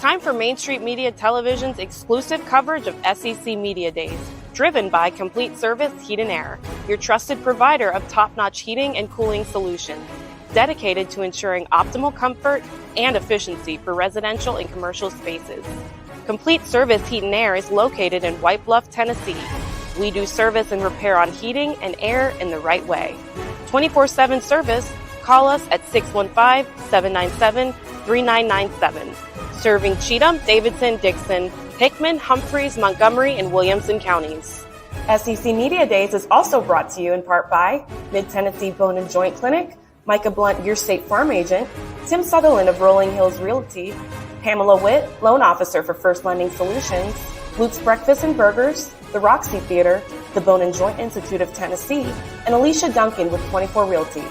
time for Main Street Media Television's exclusive coverage of SEC Media Days, driven by Complete Service Heat and Air, your trusted provider of top-notch heating and cooling solutions, dedicated to ensuring optimal comfort and efficiency for residential and commercial spaces. Complete Service Heat and Air is located in White Bluff, Tennessee. We do service and repair on heating and air in the right way. 24/7 service. Call us at 615-797-3997. Serving Cheatham, Davidson, Dixon, Hickman, Humphreys, Montgomery, and Williamson counties. SEC Media Days is also brought to you in part by Mid-Tennessee Bone and Joint Clinic, Micah Blunt, your State Farm agent, Tim Sutherland of Rolling Hills Realty, Pamela Witt, loan officer for First Lending Solutions, Luke's Breakfast and Burgers, the Roxy Theater, the Bone and Joint Institute of Tennessee, and Alicia Duncan with 24 Realty.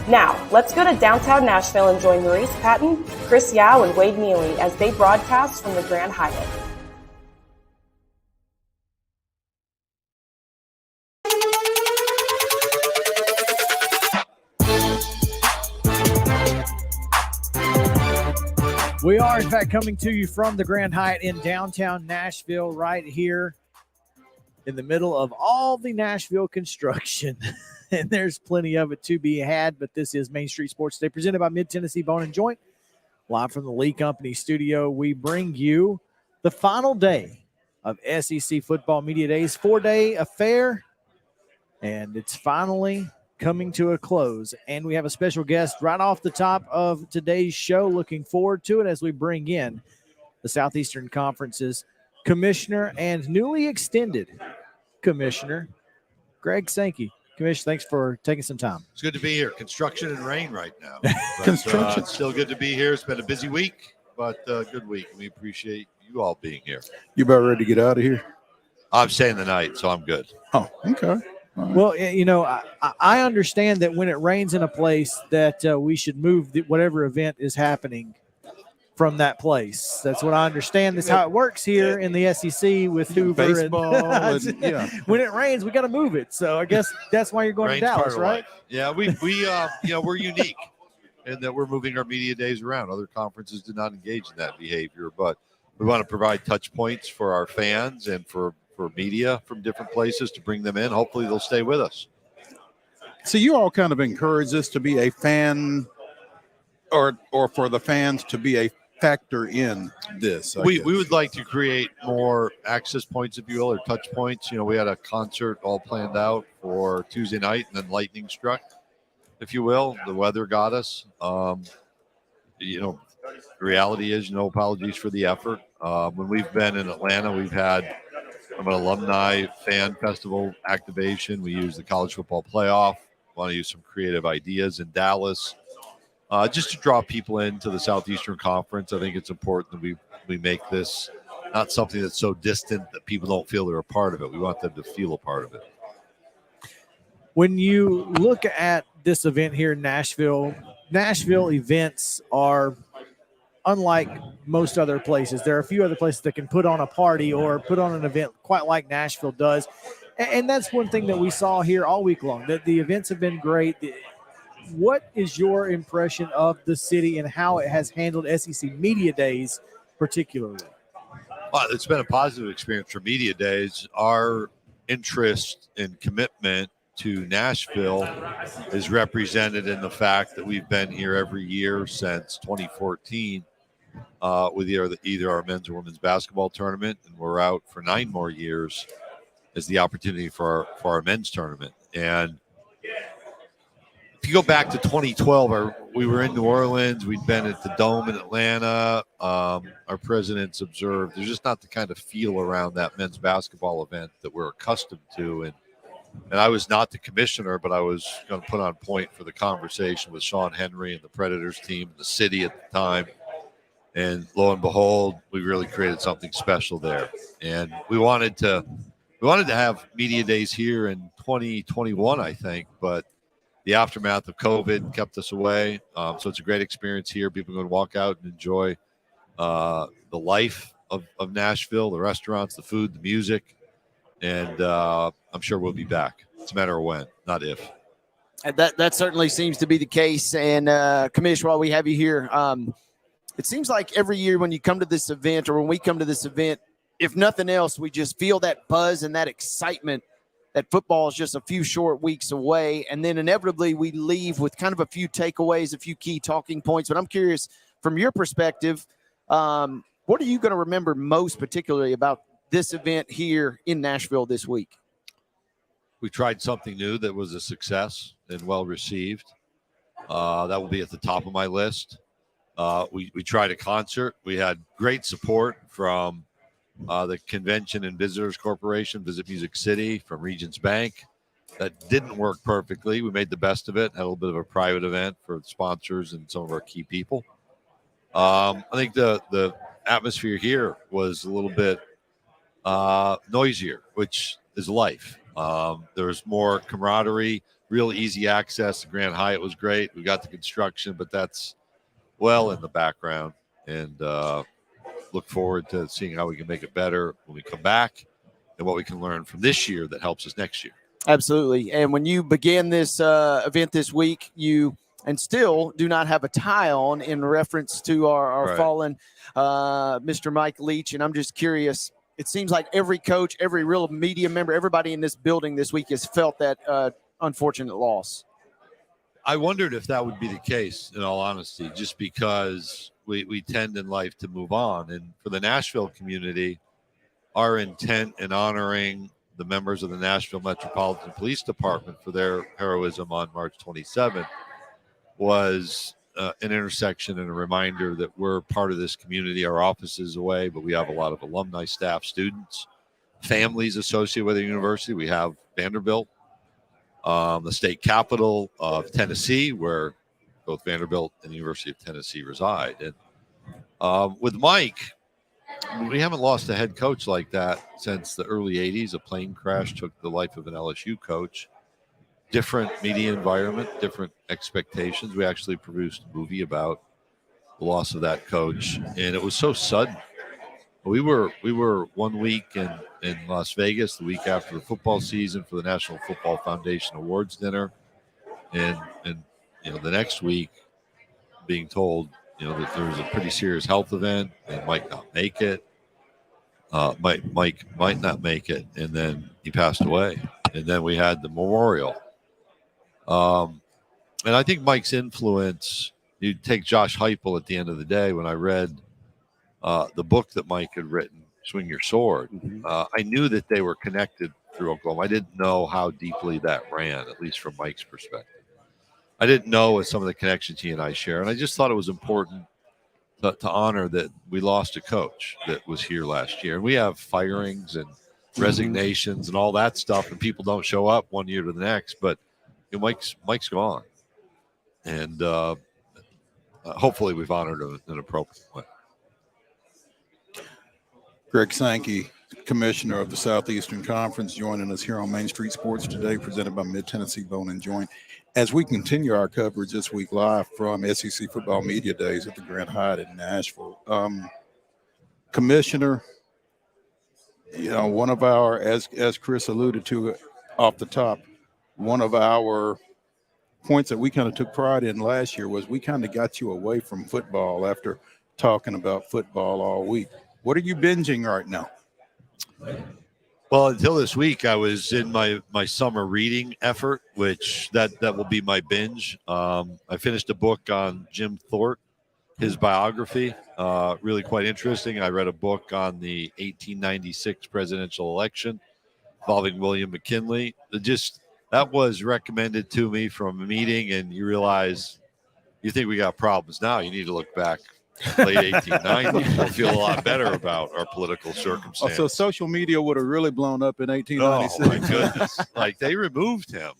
Now, let's go to downtown Nashville and join Maurice Patton, Chris Yao, and Wade Neely as they broadcast from the Grand Hyatt. We are, in fact, coming to you from the Grand Hyatt in downtown Nashville, right here in the middle of all the Nashville construction. And there's plenty of it to be had, but this is Main Street Sports Day, presented by Mid-Tennessee Bone and Joint. Live from the Lee Company studio, we bring you the final day of SEC Football Media Days, 4-day affair, and it's finally coming to a close. And we have a special guest right off the top of today's show. Looking forward to it as we bring in the Southeastern Conference's commissioner and newly extended commissioner, Greg Sankey. Commissioner, thanks for taking some time. It's good to be here. Construction and rain right now. Construction. It's still good to be here. It's been a busy week, but good week. We appreciate you all being here. You about ready to get out of here? I'm staying the night, so I'm good. Oh, okay. Right. Well, you know, I understand that when it rains in a place that we should move whatever event is happening from that place. That's what I understand. That's how it works here in the SEC with Hoover. Baseball. And, yeah. When it rains, we got to move it. So I guess that's why you're going Rain's to Dallas, part of right? life. Yeah, we we're unique in that we're moving our media days around. Other conferences do not engage in that behavior, but we want to provide touch points for our fans and for media from different places to bring them in. Hopefully they'll stay with us. So you all kind of encourage this to be a fan or for the fans to be a factor in this. We would like to create more access points, if you will, or touch points. You know, we had a concert all planned out for Tuesday night, and then lightning struck, if you will. The weather got us. You know, the reality is, no apologies for the effort. When we've been in Atlanta, we've had an alumni fan festival activation. We use the college football playoff. Want to use some creative ideas in Dallas. Just to draw people into the Southeastern Conference. I think it's important that we make this not something that's so distant that people don't feel they're a part of it. We want them to feel a part of it. When you look at this event here in Nashville events are unlike most other places. There are a few other places that can put on a party or put on an event quite like Nashville does. And that's one thing that we saw here all week long, that the events have been great. What is your impression of the city and how it has handled SEC Media Days particularly? Well, it's been a positive experience for Media Days. Our interest and commitment to Nashville is represented in the fact that we've been here every year since 2014 with either our men's or women's basketball tournament, and we're out for 9 more years as the opportunity for our men's tournament. And if you go back to 2012, we were in New Orleans. We'd been at the Dome in Atlanta. Our presidents observed there's just not the kind of feel around that men's basketball event that we're accustomed to. And I was not the commissioner, but I was going to put on point for the conversation with Sean Henry and the Predators team, the city at the time. And lo and behold, we really created something special there. And we wanted to have Media Days here in 2021, I think, but the aftermath of COVID kept us away. So it's a great experience here. People are going to walk out and enjoy the life of Nashville, the restaurants, the food, the music. And I'm sure we'll be back. It's a matter of when, not if. That certainly seems to be the case. And, Commissioner, while we have you here, it seems like every year when you come to this event, or when we come to this event, if nothing else, we just feel that buzz and that excitement that football is just a few short weeks away. And then inevitably we leave with kind of a few takeaways, a few key talking points. But I'm curious, from your perspective, what are you going to remember most particularly about this event here in Nashville this week? We tried something new that was a success and well received. That will be at the top of my list. We tried a concert. We had great support from the Convention and Visitors Corporation, Visit Music City, from Regions Bank. That didn't work perfectly. We made the best of it. Had a little bit of a private event for sponsors and some of our key people. I think the atmosphere here was a little bit noisier, which is life. There was more camaraderie, real easy access. The Grand Hyatt was great. We got the construction, but that's well in the background. And look forward to seeing how we can make it better when we come back and what we can learn from this year that helps us next year. Absolutely. And when you began this event this week, you and still do not have a tie on in reference to our Right. fallen Mr. Mike Leach. And I'm just curious, it seems like every coach, every real media member, everybody in this building this week has felt that unfortunate loss. I wondered if that would be the case, in all honesty, just because we tend in life to move on. And for the Nashville community, our intent in honoring the members of the Nashville Metropolitan Police Department for their heroism on March 27th was an intersection and a reminder that we're part of this community. Our office is away, but we have a lot of alumni, staff, students, families associated with the university. We have Vanderbilt, the state capital of Tennessee, where both Vanderbilt and the University of Tennessee reside. And with Mike, we haven't lost a head coach like that since the early 80s. A plane crash took the life of an LSU coach. Different media environment, different expectations. We actually produced a movie about the loss of that coach, and it was so sudden. We were 1 week in Las Vegas, the week after the football season, for the National Football Foundation Awards dinner, and the next week being told that there was a pretty serious health event and might not make it. Mike might not make it, and then he passed away, and then we had the memorial. And I think Mike's influence. You take Josh Heupel at the end of the day. When I read the book that Mike had written, Swing Your Sword, I knew that they were connected through Oklahoma. I didn't know how deeply that ran, at least from Mike's perspective. I didn't know what some of the connections he and I share, and I just thought it was important to honor that we lost a coach that was here last year. And we have firings and resignations and all that stuff, and people don't show up one year to the next. But Mike's gone, and hopefully we've honored him in an appropriate way. Greg Sankey, Commissioner of the Southeastern Conference, joining us here on Main Street Sports today, presented by Mid-Tennessee Bone and Joint. As we continue our coverage this week live from SEC Football Media Days at the Grand Hyatt in Nashville, Commissioner, one of our, as Chris alluded to off the top, one of our points that we kind of took pride in last year was we kind of got you away from football after talking about football all week. What are you binging right now? Well, until this week, I was in my summer reading effort, which that will be my binge. I finished a book on Jim Thorpe, his biography, really quite interesting. I read a book on the 1896 presidential election involving William McKinley. That was recommended to me from a meeting, and you realize you think we got problems now. You need to look back late 1890s. You'll feel a lot better about our political circumstances. So social media would have really blown up in 1896. Oh my goodness! Like, they removed him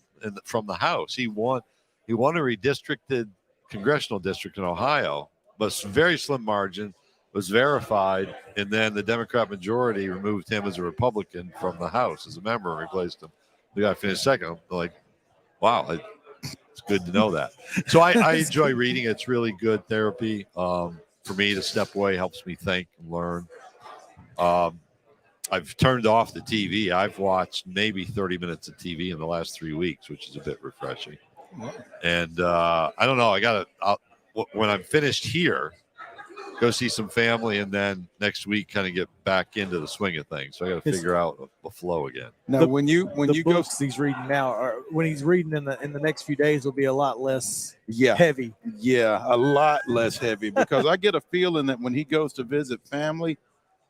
from the House. He won a redistricted congressional district in Ohio, but a very slim margin, was verified, and then the Democrat majority removed him as a Republican from the House as a member and replaced him. We got to finish second. I'm like, wow, it's good to know that. So I enjoy reading. It's really good therapy for me to step away, helps me think and learn. I've turned off the TV. I've watched maybe 30 minutes of TV in the last 3 weeks, which is a bit refreshing. And I don't know. When I'm finished here, go see some family, and then next week kind of get back into the swing of things. So I got to figure out the flow again. Now, when you The go, books he's reading now, or when he's reading in the next few days, will be a lot less yeah, heavy. yeah, a lot less heavy because I get a feeling that when he goes to visit family,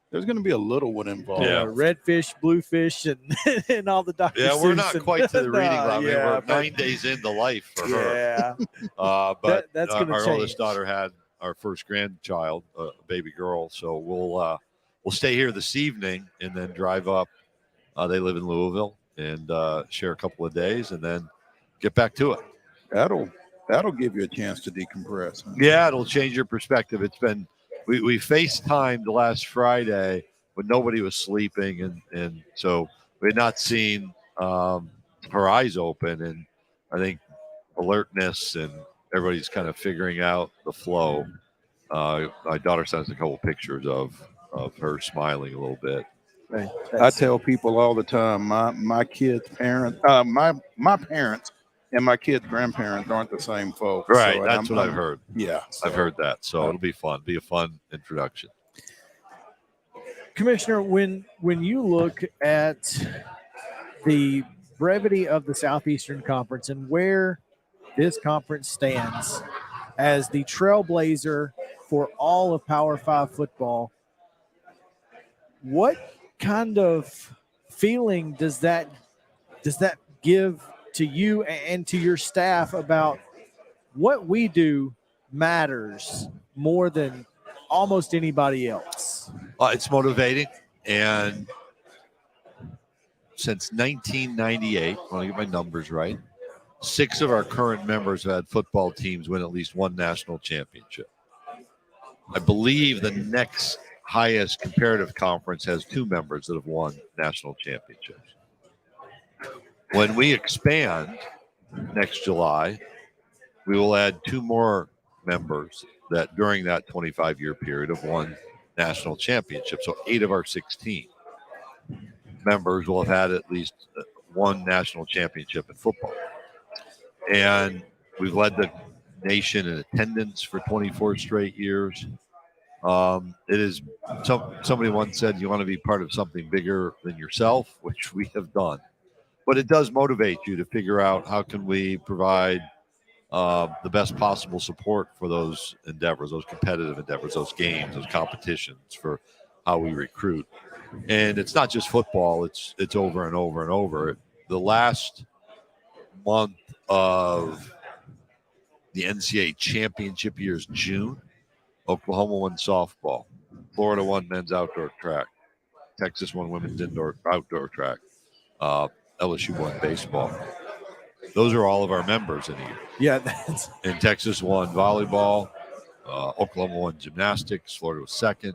there's going to be a little one involved. Yeah. Redfish, bluefish, and and all the Dr. Yeah, we're Seuss not and- quite to the reading No, level. I mean, yeah, we're but- 9 days into life for her. Yeah, But that's our gonna change. oldest daughter had our first grandchild, a baby girl. So we'll stay here this evening and then drive up. They live in Louisville and share a couple of days and then get back to it. That'll give you a chance to decompress. Huh? Yeah, it'll change your perspective. It's been we FaceTimed last Friday when nobody was sleeping, and so we had not seen her eyes open, and I think alertness and everybody's kind of figuring out the flow. My daughter sent us a couple pictures of her smiling a little bit. I tell people all the time, my kids' parents, my parents and my kids' grandparents aren't the same folks. Right, So, that's what I've heard. Yeah, I've heard that, so it'll be fun. Be a fun introduction. Commissioner, when you look at the brevity of the Southeastern Conference and where this conference stands as the trailblazer for all of Power 5 football, what kind of feeling does that give to you and to your staff about what we do matters more than almost anybody else? It's motivating, and since 1998, I want to get my numbers right, 6 of our current members have had football teams win at least one national championship. I believe the next highest comparative conference has 2 members that have won national championships. When we expand next July, we will add 2 more members that during that 25-year period have won national championships. So 8 of our 16 members will have had at least one national championship in football. And we've led the nation in attendance for 24 straight years. It is somebody once said you want to be part of something bigger than yourself, which we have done. But it does motivate you to figure out how can we provide the best possible support for those endeavors, those competitive endeavors, those games, those competitions, for how we recruit. And it's not just football; it's over and over and over. The last month of the NCAA championship year is June. Oklahoma won softball, Florida won men's outdoor track, Texas won women's outdoor track, LSU won baseball. Those are all of our members in a year. Yeah, that's And Texas won volleyball. Oklahoma won gymnastics. Florida was second.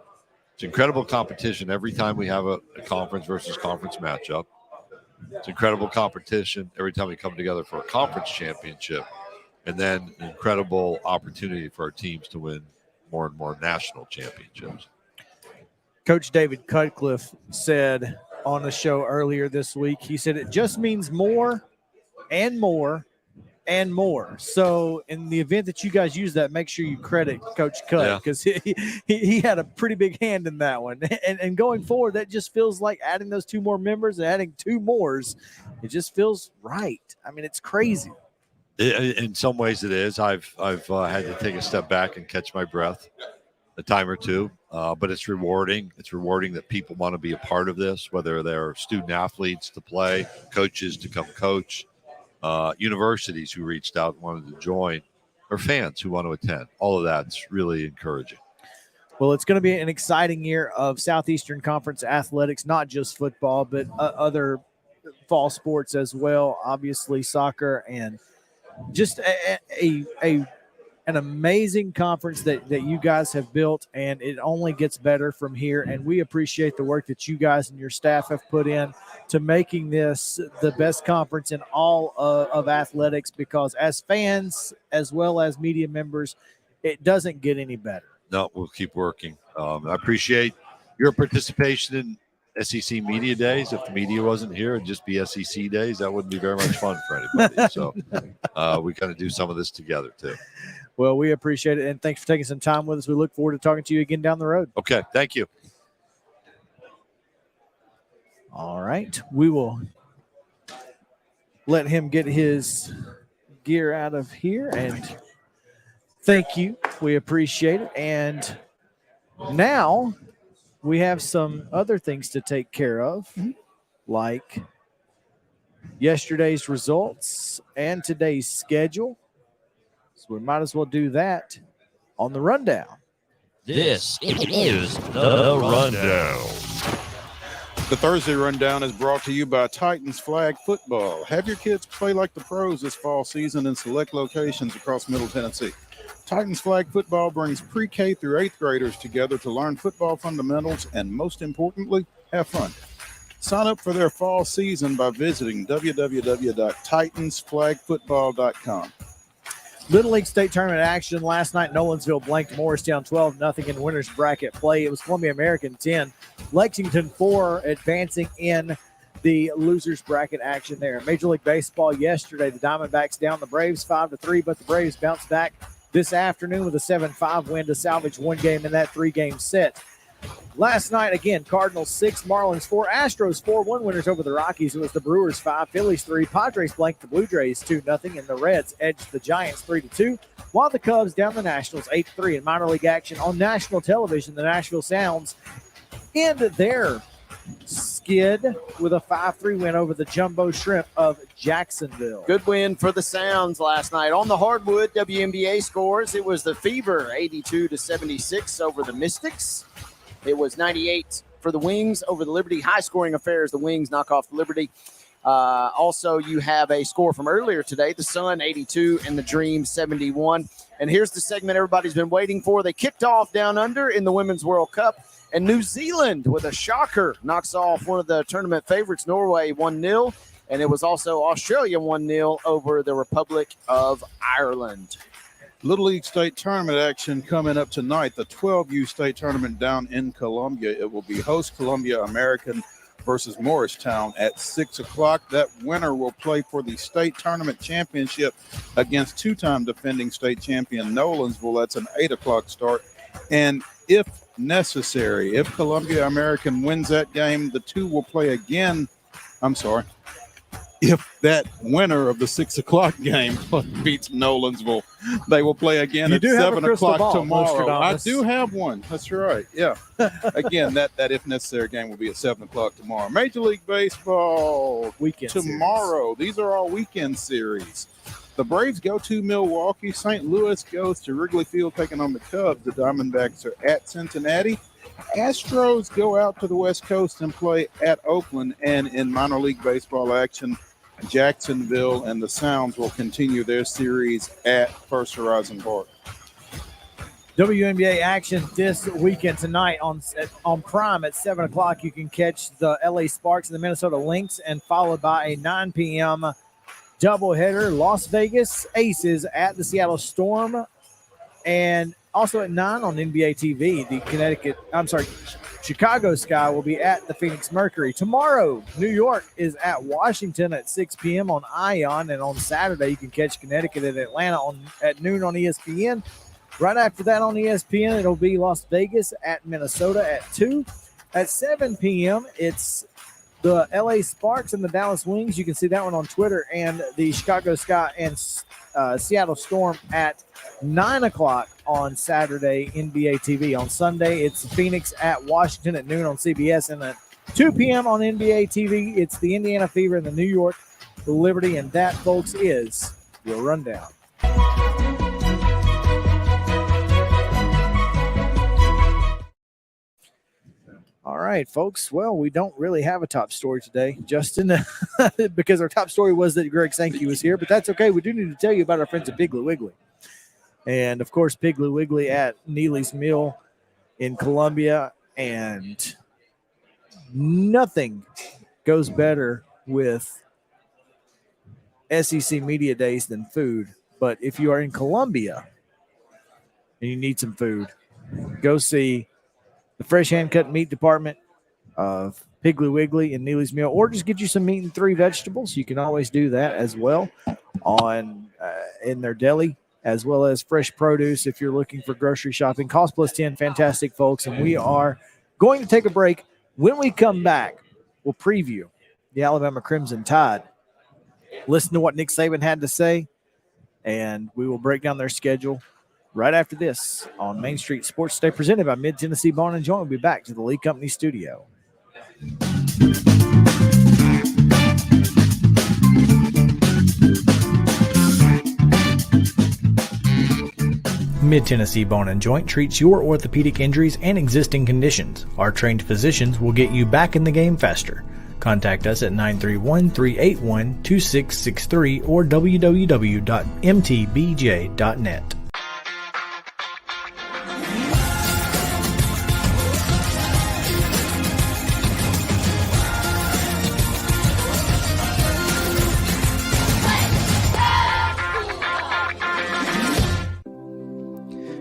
It's incredible competition every time we have a conference versus conference matchup. It's incredible competition every time we come together for a conference championship. And then an incredible opportunity for our teams to win more and more national championships. Coach David Cutcliffe said on the show earlier this week, he said it just means more and more and more. So in the event that you guys use that, make sure you credit Coach Cut, because he had a pretty big hand in that one. And going forward, that just feels like adding those 2 more members and adding 2 mores. It just feels right. I mean, it's crazy. In some ways it is. I've had to take a step back and catch my breath a time or two, but it's rewarding. It's rewarding that people want to be a part of this, whether they're student athletes to play, coaches to come coach, universities who reached out and wanted to join, or fans who want to attend. All of that's really encouraging. Well, it's going to be an exciting year of Southeastern Conference athletics, not just football, but other fall sports as well, obviously soccer, and just an amazing conference that you guys have built, and it only gets better from here. And we appreciate the work that you guys and your staff have put in to making this the best conference in all of athletics, because as fans as well as media members, it doesn't get any better. No, we'll keep working. I appreciate your participation in SEC Media Days. If the media wasn't here, it'd just be SEC Days. That wouldn't be very much fun for anybody. So we kind of do some of this together too. Well, we appreciate it, and thanks for taking some time with us. We look forward to talking to you again down the road. Okay, thank you. All right. We will let him get his gear out of here, and thank you. We appreciate it. And now we have some other things to take care of, like yesterday's results and today's schedule. So we might as well do that on the rundown. This is the Rundown. The Thursday Rundown is brought to you by Titans Flag Football. Have your kids play like the pros this fall season in select locations across Middle Tennessee. Titans Flag Football brings pre-K through 8th graders together to learn football fundamentals and, most importantly, have fun. Sign up for their fall season by visiting www.titansflagfootball.com. Little League State Tournament action last night. Nolensville blanked Morristown 12-0 in winners bracket play. It was Columbia American 10, Lexington 4 advancing in the losers bracket action there. Major League Baseball yesterday, the Diamondbacks down the Braves 5-3, but the Braves bounced back this afternoon with a 7-5 win to salvage one game in that 3-game set. Last night, again, Cardinals 6, Marlins 4, Astros 4-1 winners over the Rockies. It was the Brewers 5, Phillies 3, Padres blanked the Blue Jays 2-0, and the Reds edged the Giants 3-2, while the Cubs down the Nationals 8-3 in minor league action. On national television, the Nashville Sounds end their skid with a 5-3 win over the Jumbo Shrimp of Jacksonville. Good win for the Sounds last night. On the hardwood, WNBA scores. It was the Fever 82-76 over the Mystics. It was 98 for the Wings over the Liberty. High-scoring affairs. The Wings knock off the Liberty. Also, you have a score from earlier today. The Sun 82 and the Dream 71. And here's the segment everybody's been waiting for. They kicked off down under in the Women's World Cup. And New Zealand, with a shocker, knocks off one of the tournament favorites, Norway, 1-0. And it was also Australia 1-0 over the Republic of Ireland. Little League State Tournament action coming up tonight. The 12U State Tournament down in Columbia. It will be host Columbia American versus Morristown at 6 o'clock. That winner will play for the state tournament championship against two-time defending state champion Nolensville. That's an 8 o'clock start. And if necessary, if Columbia American wins that game, the two will play again. If that winner of the 6 o'clock game beats Nolensville, they will play again at 7 o'clock tomorrow. I do have one. That's right. Yeah. Again, that if necessary game will be at 7 o'clock tomorrow. Major League Baseball Weekend tomorrow. series. These are all weekend series. The Braves go to Milwaukee. St. Louis goes to Wrigley Field taking on the Cubs. The Diamondbacks are at Cincinnati. Astros go out to the West Coast and play at Oakland. And in minor league baseball action, Jacksonville and the Sounds will continue their series at First Horizon Park. WNBA action this weekend tonight on Prime at 7 o'clock. You can catch the LA Sparks and the Minnesota Lynx, and followed by a 9 p.m. doubleheader, Las Vegas Aces at the Seattle Storm. And also at 9 on NBA TV, Chicago Sky will be at the Phoenix Mercury. Tomorrow, New York is at Washington at 6 p.m. on ION. And on Saturday, you can catch Connecticut at Atlanta at noon on ESPN. Right after that on ESPN, it'll be Las Vegas at Minnesota at 2. At 7 p.m., it's the LA Sparks and the Dallas Wings. You can see that one on Twitter. And the Chicago Sky and Seattle Storm at 9 o'clock on Saturday, NBA TV. On Sunday, it's Phoenix at Washington at noon on CBS. And at 2 p.m. on NBA TV, it's the Indiana Fever and the New York Liberty. And that, folks, is your rundown. All right, folks. Well, we don't really have a top story today, Justin, because our top story was that Greg Sankey was here, but that's okay. We do need to tell you about our friends at Piggly Wiggly. And, of course, Piggly Wiggly at Neely's Mill in Columbia. And nothing goes better with SEC Media Days than food. But if you are in Columbia and you need some food, go see the fresh hand-cut meat department of Piggly Wiggly and Neely's Mill, or just get you some meat and 3 vegetables. You can always do that as well in their deli as well as fresh produce if you're looking for grocery shopping. Cost Plus 10, fantastic folks. And we are going to take a break. When we come back, we'll preview the Alabama Crimson Tide. Listen to what Nick Saban had to say, and we will break down their schedule right after this on Main Street Sports Day, presented by Mid-Tennessee Bone & Joint. We'll be back to the Lee Company studio. Mid-Tennessee Bone & Joint treats your orthopedic injuries and existing conditions. Our trained physicians will get you back in the game faster. Contact us at 931-381-2663 or www.mtbj.net.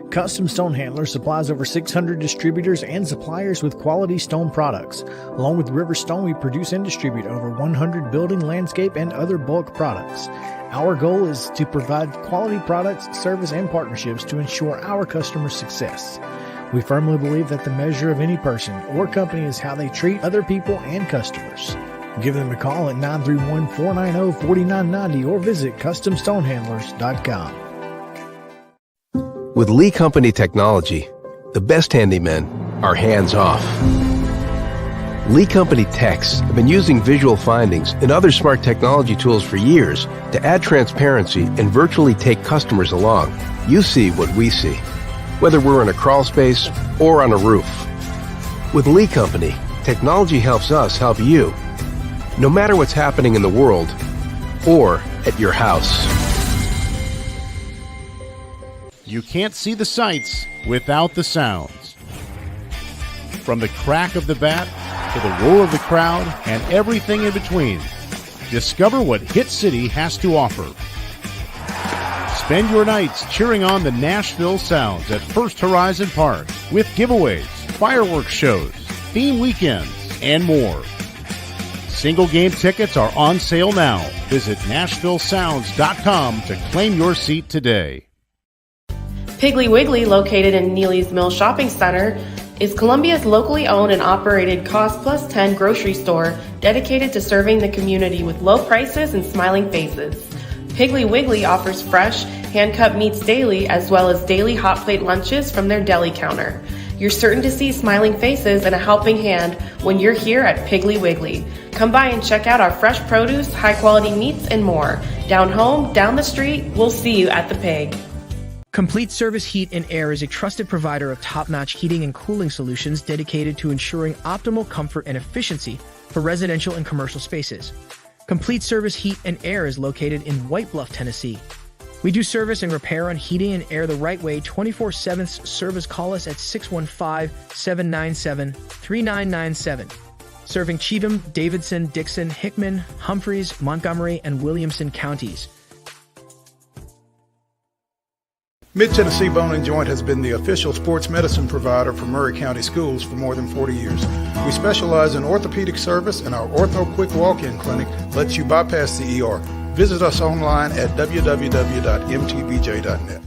Custom Stone Handlers supplies over 600 distributors and suppliers with quality stone products. Along with River Stone, we produce and distribute over 100 building, landscape, and other bulk products. Our goal is to provide quality products, service, and partnerships to ensure our customers' success. We firmly believe that the measure of any person or company is how they treat other people and customers. Give them a call at 931-490-4990 or visit CustomStonehandlers.com. With Lee Company technology, the best handymen are hands-off. Lee Company techs have been using visual findings and other smart technology tools for years to add transparency and virtually take customers along. You see what we see, whether we're in a crawl space or on a roof. With Lee Company, technology helps us help you, no matter what's happening in the world or at your house. You can't see the sights without the sounds. From the crack of the bat to the roar of the crowd and everything in between, discover what Hit City has to offer. Spend your nights cheering on the Nashville Sounds at First Horizon Park with giveaways, fireworks shows, theme weekends, and more. Single game tickets are on sale now. Visit NashvilleSounds.com to claim your seat today. Piggly Wiggly, located in Neely's Mill Shopping Center, is Columbia's locally owned and operated Cost Plus 10 grocery store dedicated to serving the community with low prices and smiling faces. Piggly Wiggly offers fresh, hand-cut meats daily, as well as daily hot plate lunches from their deli counter. You're certain to see smiling faces and a helping hand when you're here at Piggly Wiggly. Come by and check out our fresh produce, high-quality meats, and more. Down home, down the street, we'll see you at the Pig. Complete Service Heat and Air is a trusted provider of top-notch heating and cooling solutions dedicated to ensuring optimal comfort and efficiency for residential and commercial spaces. Complete Service Heat and Air is located in White Bluff, Tennessee. We do service and repair on heating and air the right way 24/7. Service, call us at 615-797-3997. Serving Cheatham, Davidson, Dixon, Hickman, Humphreys, Montgomery, and Williamson counties. Mid-Tennessee Bone & Joint has been the official sports medicine provider for Murray County Schools for more than 40 years. We specialize in orthopedic service, and our Ortho Quick Walk-In Clinic lets you bypass the ER. Visit us online at www.mtbj.net.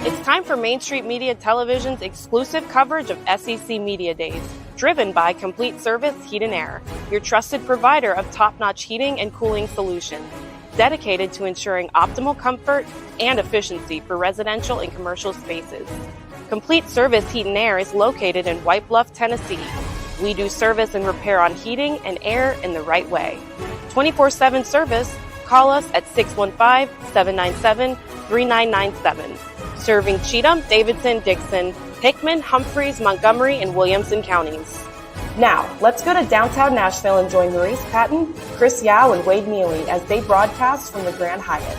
It's time for Main Street Media Television's exclusive coverage of SEC Media Days, driven by Complete Service Heat and Air, your trusted provider of top-notch heating and cooling solutions, dedicated to ensuring optimal comfort and efficiency for residential and commercial spaces. Complete Service Heat and Air is located in White Bluff, Tennessee. We do service and repair on heating and air in the right way. 24/7 service, call us at 615-797-3997. Serving Cheatham, Davidson, Dixon, Hickman, Humphreys, Montgomery, and Williamson counties. Now, let's go to downtown Nashville and join Maurice Patton, Chris Yao, and Wade Neely as they broadcast from the Grand Hyatt.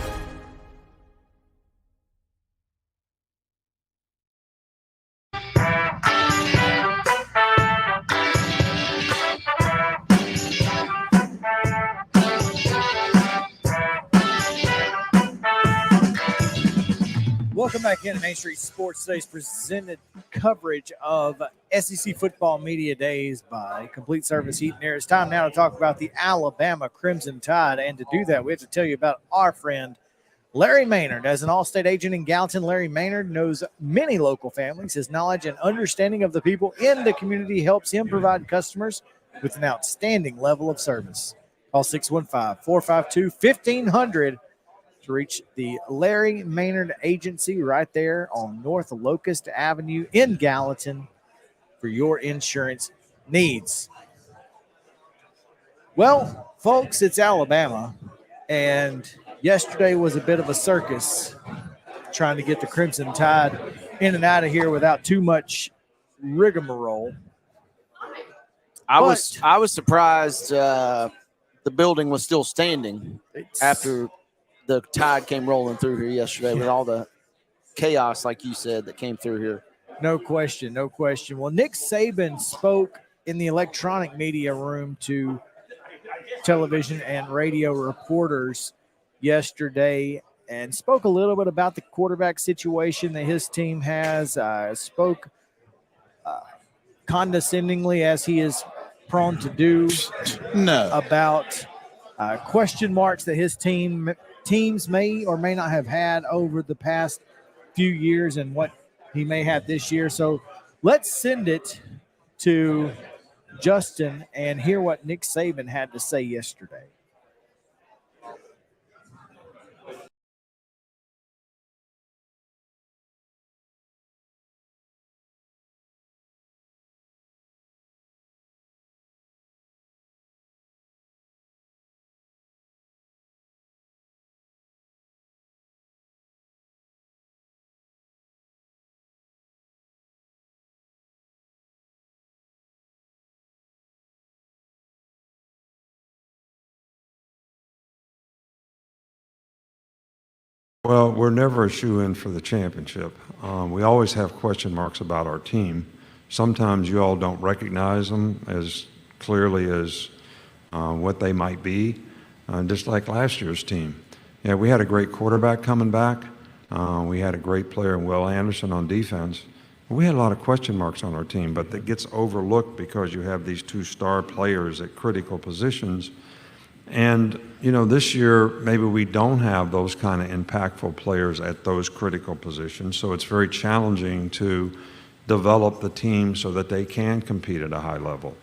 Welcome Welcome back in to Main Street Sports Today's presented coverage of SEC Football Media Days by Complete Service Heat and Air. It's time now to talk about the Alabama Crimson Tide. And to do that, we have to tell you about our friend Larry Maynard. As an All-State agent in Gallatin, Larry Maynard knows many local families. His knowledge and understanding of the people in the community helps him provide customers with an outstanding level of service. Call 615-452-1500 to reach the Larry Maynard Agency right there on North Locust Avenue in Gallatin for your insurance needs. Well, folks, it's Alabama, and yesterday was a bit of a circus trying to get the Crimson Tide in and out of here without too much rigmarole. I was surprised the building was still standing after the Tide came rolling through here yesterday with all the chaos, like you said, that came through here. No question, no question. Well, Nick Saban spoke in the electronic media room to television and radio reporters yesterday and spoke a little bit about the quarterback situation that his team has. Spoke condescendingly, as he is prone to do, about question marks that his teams may or may not have had over the past few years and what he may have this year. So let's send it to Justin and hear what Nick Saban had to say yesterday. Well, we're never a shoe-in for the championship. We always have question marks about our team. Sometimes you all don't recognize them as clearly as what they might be, just like last year's team. Yeah, we had a great quarterback coming back. We had a great player in Will Anderson on defense. We had a lot of question marks on our team, but that gets overlooked because you have these two star players at critical positions. And, you know, this year, maybe we don't have those kind of impactful players at those critical positions. So it's very challenging to develop the team so that they can compete at a high level.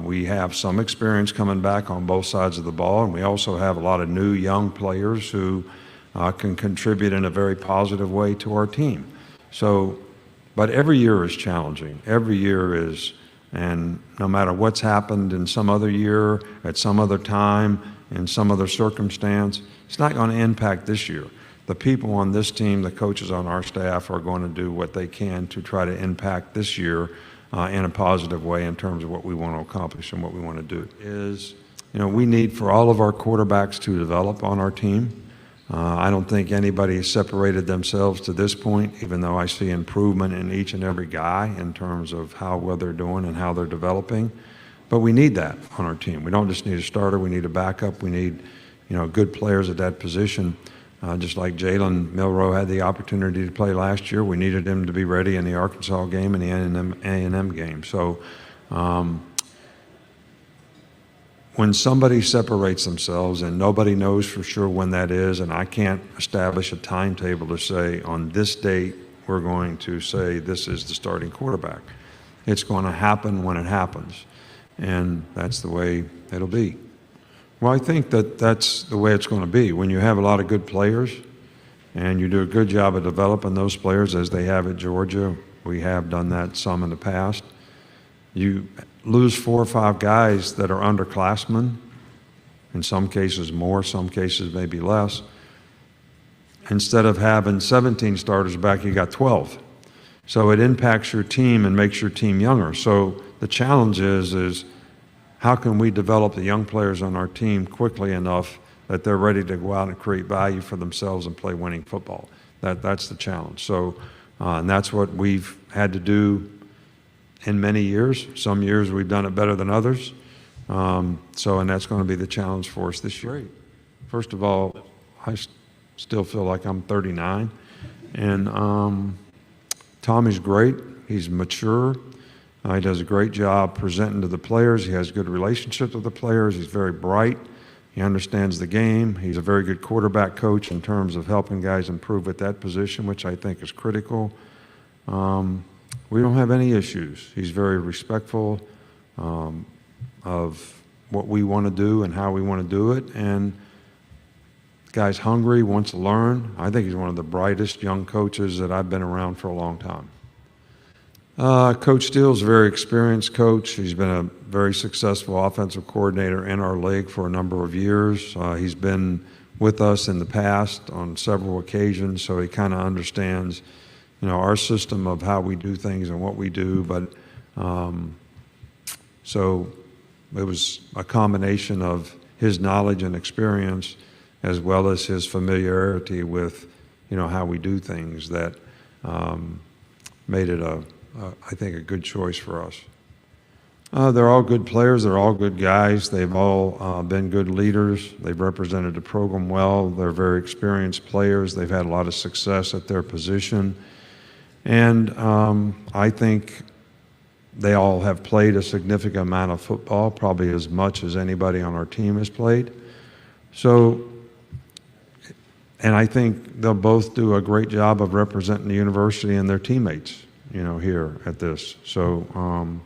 We have some experience coming back on both sides of the ball, and we also have a lot of new young players who can contribute in a very positive way to our team. So, but every year is challenging. Every year is. And no matter what's happened in some other year, at some other time, in some other circumstance, it's not going to impact this year. The people on this team, the coaches on our staff, are going to do what they can to try to impact this year in a positive way in terms of what we want to accomplish and what we want to do. Is, you know, we need for all of our quarterbacks to develop on our team. I don't think anybody has separated themselves to this point, even though I see improvement in each and every guy in terms of how well they're doing and how they're developing. But we need that on our team. We don't just need a starter. We need a backup. We need, you know, good players at that position. Just like Jalen Milroe had the opportunity to play last year, we needed him to be ready in the Arkansas game and the A&M game. So when somebody separates themselves and nobody knows for sure when that is, and I can't establish a timetable to say on this date we're going to say this is the starting quarterback. It's going to happen when it happens, and that's the way it'll be. Well, I think that that's the way it's going to be. When you have a lot of good players and you do a good job of developing those players as they have at Georgia, we have done that some in the past, you lose 4 or 5 guys that are underclassmen, in some cases more, some cases maybe less. Instead of having 17 starters back, you got 12. So it impacts your team and makes your team younger. So the challenge is how can we develop the young players on our team quickly enough that they're ready to go out and create value for themselves and play winning football? That's the challenge. So, and that's what we've had to do in many years. Some years we've done it better than others. And that's going to be the challenge for us this year. First of all, I still feel like I'm 39, And Tommy's great. He's mature. He does a great job presenting to the players. He has good relationships with the players. He's very bright. He understands the game. He's a very good quarterback coach in terms of helping guys improve at that position, which I think is critical. We don't have any issues. He's very respectful of what we want to do and how we want to do it. And the guy's hungry, wants to learn. I think he's one of the brightest young coaches that I've been around for a long time. Coach Steele's a very experienced coach. He's been a very successful offensive coordinator in our league for a number of years. He's been with us in the past on several occasions, so he kind of understands, our system of how we do things and what we do. But so it was a combination of his knowledge and experience as well as his familiarity with, how we do things that made it I think a good choice for us. They're all good players. They're all good guys. They've all been good leaders. They've represented the program well. They're very experienced players. They've had a lot of success at their position. And I think they all have played a significant amount of football, probably as much as anybody on our team has played. So, and I think they'll both do a great job of representing the university and their teammates, here at this. So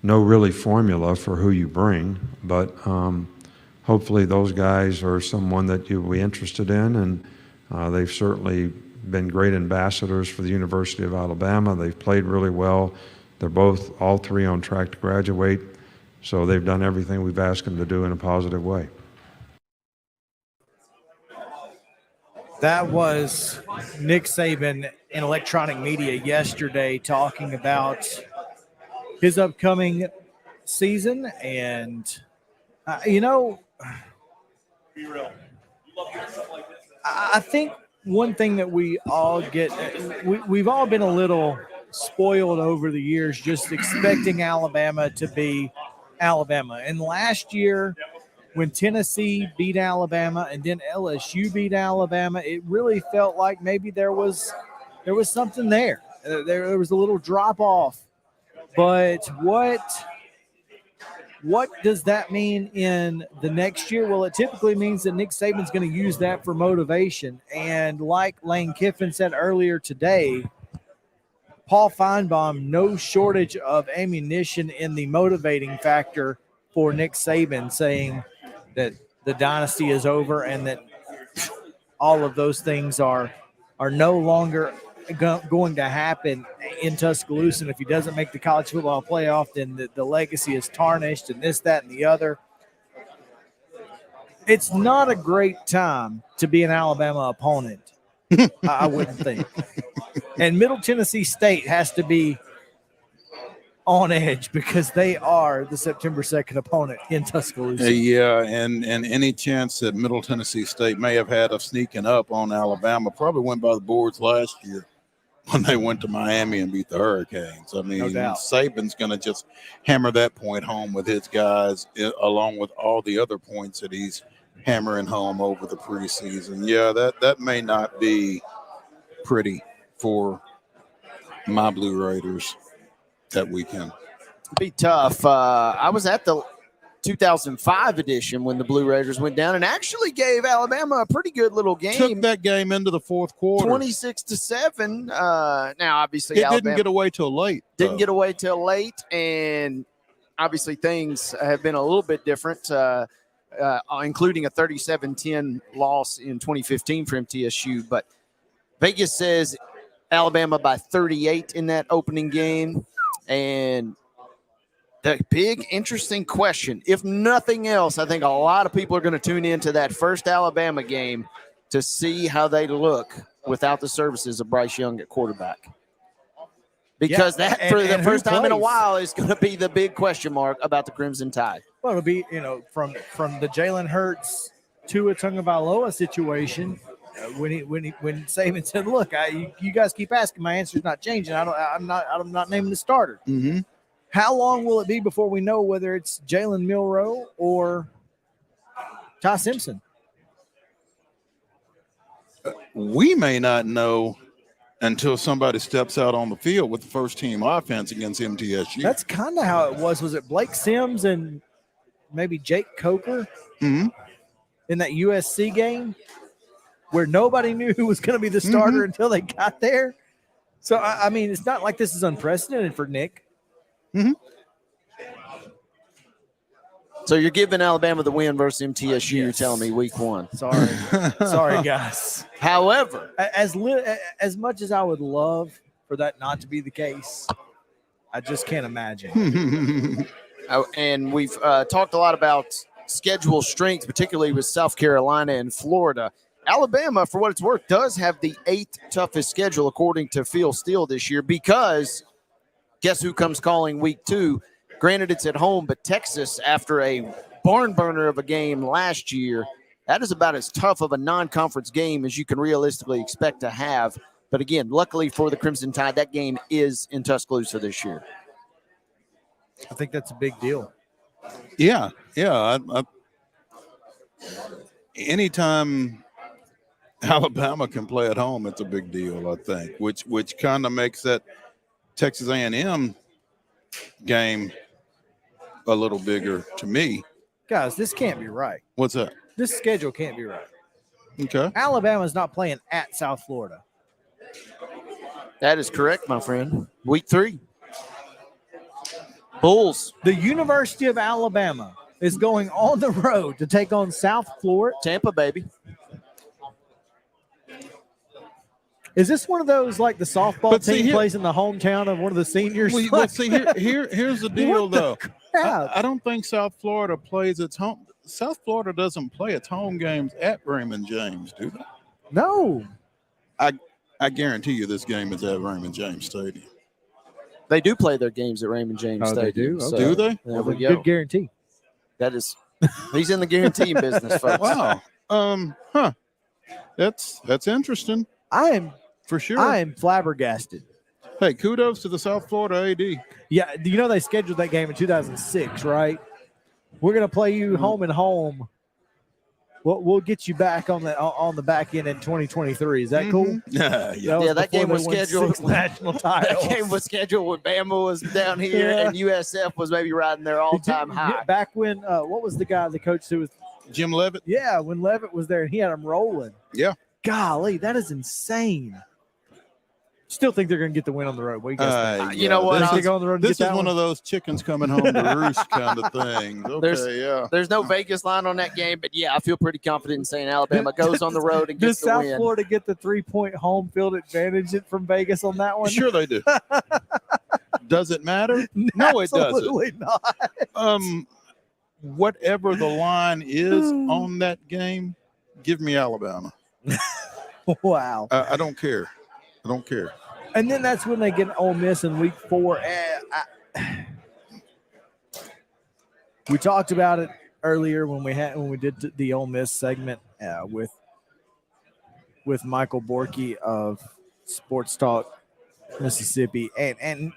no really formula for who you bring, but hopefully those guys are someone that you'll be interested in, and they've certainly been great ambassadors for the University of Alabama. They've played really well. They're all three on track to graduate, so they've done everything we've asked them to do in a positive way. That was Nick Saban in electronic media yesterday talking about his upcoming season. And, I think one thing that we all get, we've all been a little spoiled over the years just expecting Alabama to be Alabama. And last year, when Tennessee beat Alabama and then LSU beat Alabama, it really felt like maybe there was something there. There was a little drop off. But what does that mean in the next year? Well, it typically means that Nick Saban's going to use that for motivation. And like Lane Kiffin said earlier today, Paul Feinbaum, no shortage of ammunition in the motivating factor for Nick Saban, saying that the dynasty is over and that all of those things are no longer going to happen in Tuscaloosa. And if he doesn't make the college football playoff, then the legacy is tarnished and this, that, and the other. It's not a great time to be an Alabama opponent, I wouldn't think. And Middle Tennessee State has to be on edge because they are the September 2nd opponent in Tuscaloosa. Yeah, and any chance that Middle Tennessee State may have had of sneaking up on Alabama probably went by the boards last year when they went to Miami and beat the Hurricanes. I mean, No doubt. Saban's going to just hammer that point home with his guys, along with all the other points that he's hammering home over the preseason. Yeah, that may not be pretty for my Blue Raiders that weekend. Be tough. I was at the 2005 edition when the Blue Raiders went down and actually gave Alabama a pretty good little game. Took that game into the fourth quarter. 26-7. Now, obviously, It Alabama didn't get away till late. Didn't get away till late, and obviously things have been a little bit different, including a 37-10 loss in 2015 for MTSU. But Vegas says Alabama by 38 in that opening game. And the big, interesting question, if nothing else, I think a lot of people are going to tune into that first Alabama game to see how they look without the services of Bryce Young at quarterback. Because that, for the first time in a while, is going to be the big question mark about the Crimson Tide. Well, it'll be, from the Jalen Hurts Tua Tagovailoa situation, when Saban said, "Look, you guys keep asking, my answer's not changing. I'm not naming the starter." Mm-hmm. How long will it be before we know whether it's Jalen Milroe or Ty Simpson? we may not know until somebody steps out on the field with the first team offense against MTSU. That's kind of how it was. Was it Blake Sims and maybe Jake Coker in that USC game where nobody knew who was going to be the starter until they got there? So, I mean, it's not like this is unprecedented for Nick. So you're giving Alabama the win versus MTSU, you're telling me week 1. Sorry, guys. However, as much as I would love for that not to be the case, I just can't imagine. And we've talked a lot about schedule strength, particularly with South Carolina and Florida. Alabama, for what it's worth, does have the 8th toughest schedule according to Phil Steele this year, because guess who comes calling week 2? Granted, it's at home, but Texas, after a barn burner of a game last year, that is about as tough of a non-conference game as you can realistically expect to have. But again, luckily for the Crimson Tide, that game is in Tuscaloosa this year. I think that's a big deal. Yeah. Anytime Alabama can play at home, it's a big deal, I think, which kind of makes that Texas A&M game a little bigger to me. Guys, this can't be right. What's that? This schedule can't be right. Okay. Alabama's not playing at South Florida. That is correct, my friend. Week 3. Bulls. The University of Alabama is going on the road to take on South Florida. Tampa, baby. Is this one of those like the softball team plays in the hometown of one of the seniors? Well, see, here's the deal, though. I don't think South Florida plays its home. South Florida doesn't play its home games at Raymond James, do they? No. I guarantee you this game is at Raymond James Stadium. They do play their games at Raymond James Stadium. They do? So, do they? There we go. Good guarantee. That is, he's in the guarantee business, folks. Wow. That's interesting. I am for sure. I am flabbergasted. Hey, kudos to the South Florida AD. Yeah, you know they scheduled that game in 2006, right? We're gonna play you home and home. We'll get you back on the back end in 2023. Is that cool? Yeah. That game was scheduled. National titles. That game was scheduled when Bama was down here and USF was maybe riding their all-time high. Back when what was the coach who was Jim Leavitt? Yeah, when Leavitt was there and he had them rolling. Yeah. Golly, that is insane. Still think they're going to get the win on the road. What do you guys think? You know what? This is one of those chickens coming home to roost kind of things. Okay, There's no Vegas line on that game, but yeah, I feel pretty confident in saying Alabama goes on the road and gets the win. Does South Florida get the 3-point home field advantage from Vegas on that one? Sure they do. Does it matter? No, it doesn't. Absolutely not. Whatever the line is on that game, give me Alabama. Wow. I don't care. I don't care. And then that's when they get Ole Miss in week 4. We talked about it earlier when we did the Ole Miss segment with Michael Borky of Sports Talk Mississippi, and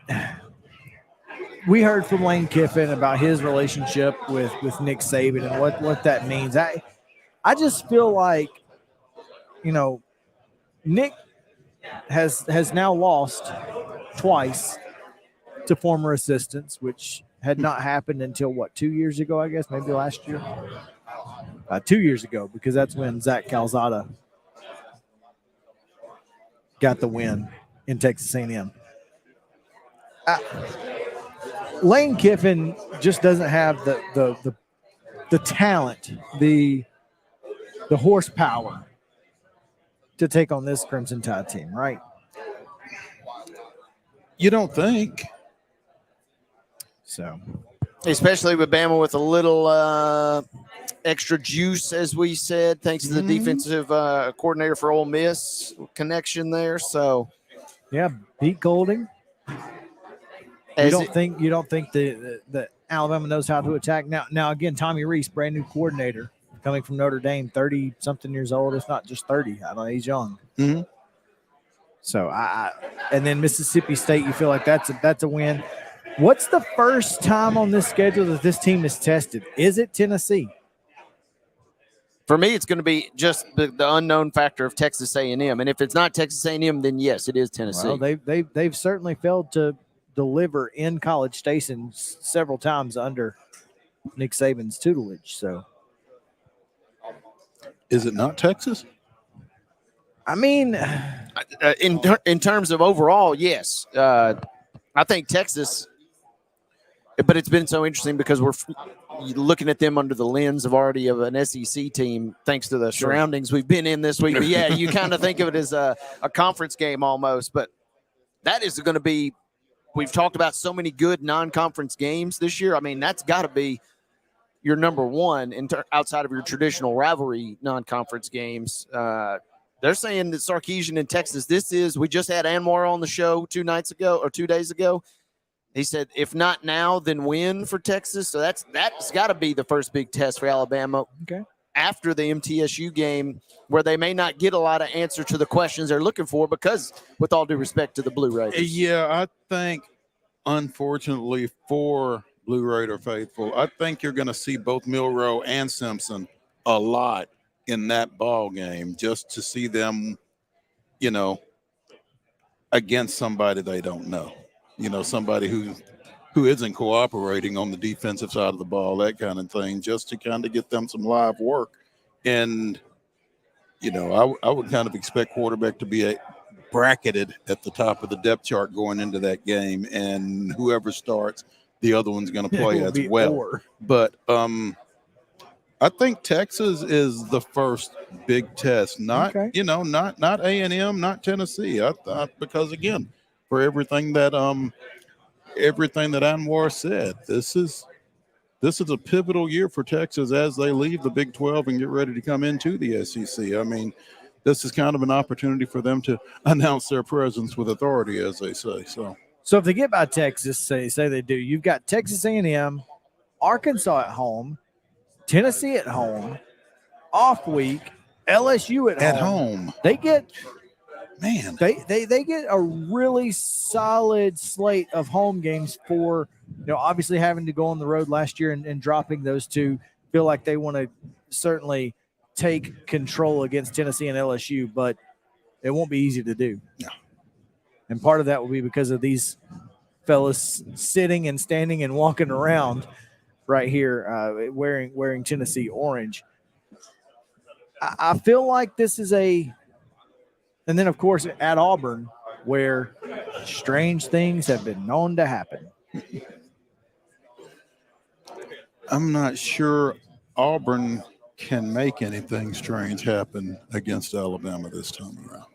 we heard from Lane Kiffin about his relationship with Nick Saban and what that means. I just feel like, Nick has now lost twice to former assistants, which had not happened until 2 years ago, I guess, maybe last year. 2 years ago, because that's when Zach Calzada got the win in Texas A&M. Lane Kiffin just doesn't have the talent, the horsepower to take on this Crimson Tide team, right? You don't think? So, especially with Bama with a little extra juice, as we said, thanks to the defensive coordinator for Ole Miss connection there. So, yeah, Pete Golding. You don't think the Alabama knows how to attack now? Again, Tommy Rees, brand new coordinator, coming from Notre Dame, 30-something years old. It's not just 30. I don't know. He's young. Mm-hmm. So and then Mississippi State, you feel like that's a win. What's the first time on this schedule that this team is tested? Is it Tennessee? For me, it's going to be just the unknown factor of Texas A&M, and if it's not Texas A&M, then yes, it is Tennessee. Well, they've certainly failed to deliver in College Station several times under Nick Saban's tutelage. So, Is it not Texas? I mean, in terms of overall, yes, I think Texas. But it's been so interesting because we're looking at them under the lens of already of an SEC team, thanks to the surroundings we've been in this week. But yeah, you kind of think of it as a conference game almost. But that is going to be, we've talked about so many good non-conference games this year. I mean, that's got to be your number one outside of your traditional rivalry non-conference games. They're saying that Sarkisian in Texas, we just had Anwar on the show 2 days ago. He said, if not now, then when for Texas? So that's got to be the first big test for Alabama. Okay. After the MTSU game, where they may not get a lot of answer to the questions they're looking for because, with all due respect to the Blue Raiders. Yeah, I think, unfortunately for Blue Raider faithful, I think you're going to see both Milroe and Simpson a lot in that ball game just to see them, against somebody they don't know. Somebody who isn't cooperating on the defensive side of the ball, that kind of thing, just to kind of get them some live work. And, I would kind of expect quarterback to be bracketed at the top of the depth chart going into that game. And whoever starts, the other one's going to play as well. But I think Texas is the first big test, not A&M, not Tennessee. I thought, because again, for everything that Anwar said, this is a pivotal year for Texas as they leave the Big 12 and get ready to come into the SEC. I mean, this is kind of an opportunity for them to announce their presence with authority, as they say. So if they get by Texas, say they do, you've got Texas A&M, Arkansas at home, Tennessee at home, off week, LSU at home. They get they get a really solid slate of home games for, obviously having to go on the road last year and dropping those two. Feel like they want to certainly take control against Tennessee and LSU, but it won't be easy to do. No. And part of that will be because of these fellas sitting and standing and walking around right here, wearing Tennessee orange. I feel like this is and then, of course, at Auburn, where strange things have been known to happen. I'm not sure Auburn can make anything strange happen against Alabama this time around.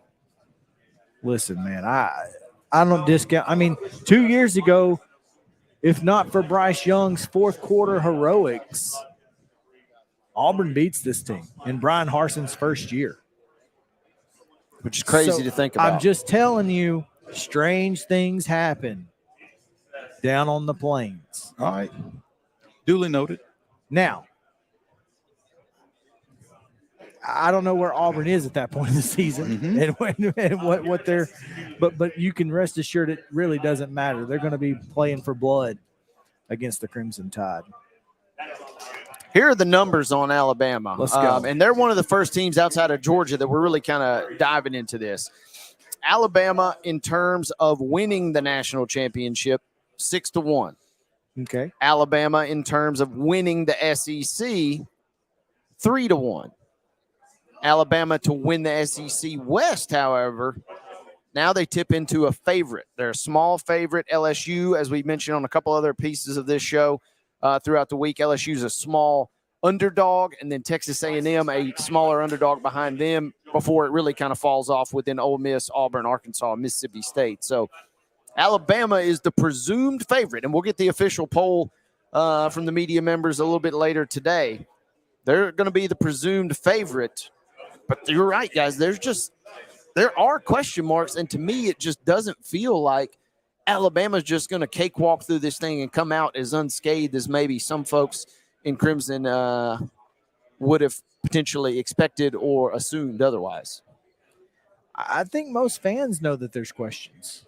Listen, man, I don't discount. I mean, 2 years ago, if not for Bryce Young's fourth quarter heroics, Auburn beats this team in Brian Harson's first year. Which is crazy to think about. I'm just telling you, strange things happen down on the plains. All right. Duly noted. Now, I don't know where Auburn is at that point in the season and what they're – but you can rest assured it really doesn't matter. They're going to be playing for blood against the Crimson Tide. Here are the numbers on Alabama. Let's go. And they're one of the first teams outside of Georgia that we're really kind of diving into this. Alabama, in terms of winning the national championship, 6-1. Okay. Alabama, in terms of winning the SEC, 3-1. Alabama to win the SEC West, however, now they tip into a favorite. They're a small favorite. LSU, as we mentioned on a couple other pieces of this show, throughout the week, LSU is a small underdog, and then Texas A&M a smaller underdog behind them before it really kind of falls off within Ole Miss, Auburn, Arkansas, and Mississippi State. So Alabama is the presumed favorite, and we'll get the official poll from the media members a little bit later today. They're going to be the presumed favorite, but you're right, guys. There are question marks, and to me, it just doesn't feel like Alabama's just going to cakewalk through this thing and come out as unscathed as maybe some folks in Crimson would have potentially expected or assumed otherwise. I think most fans know that there's questions,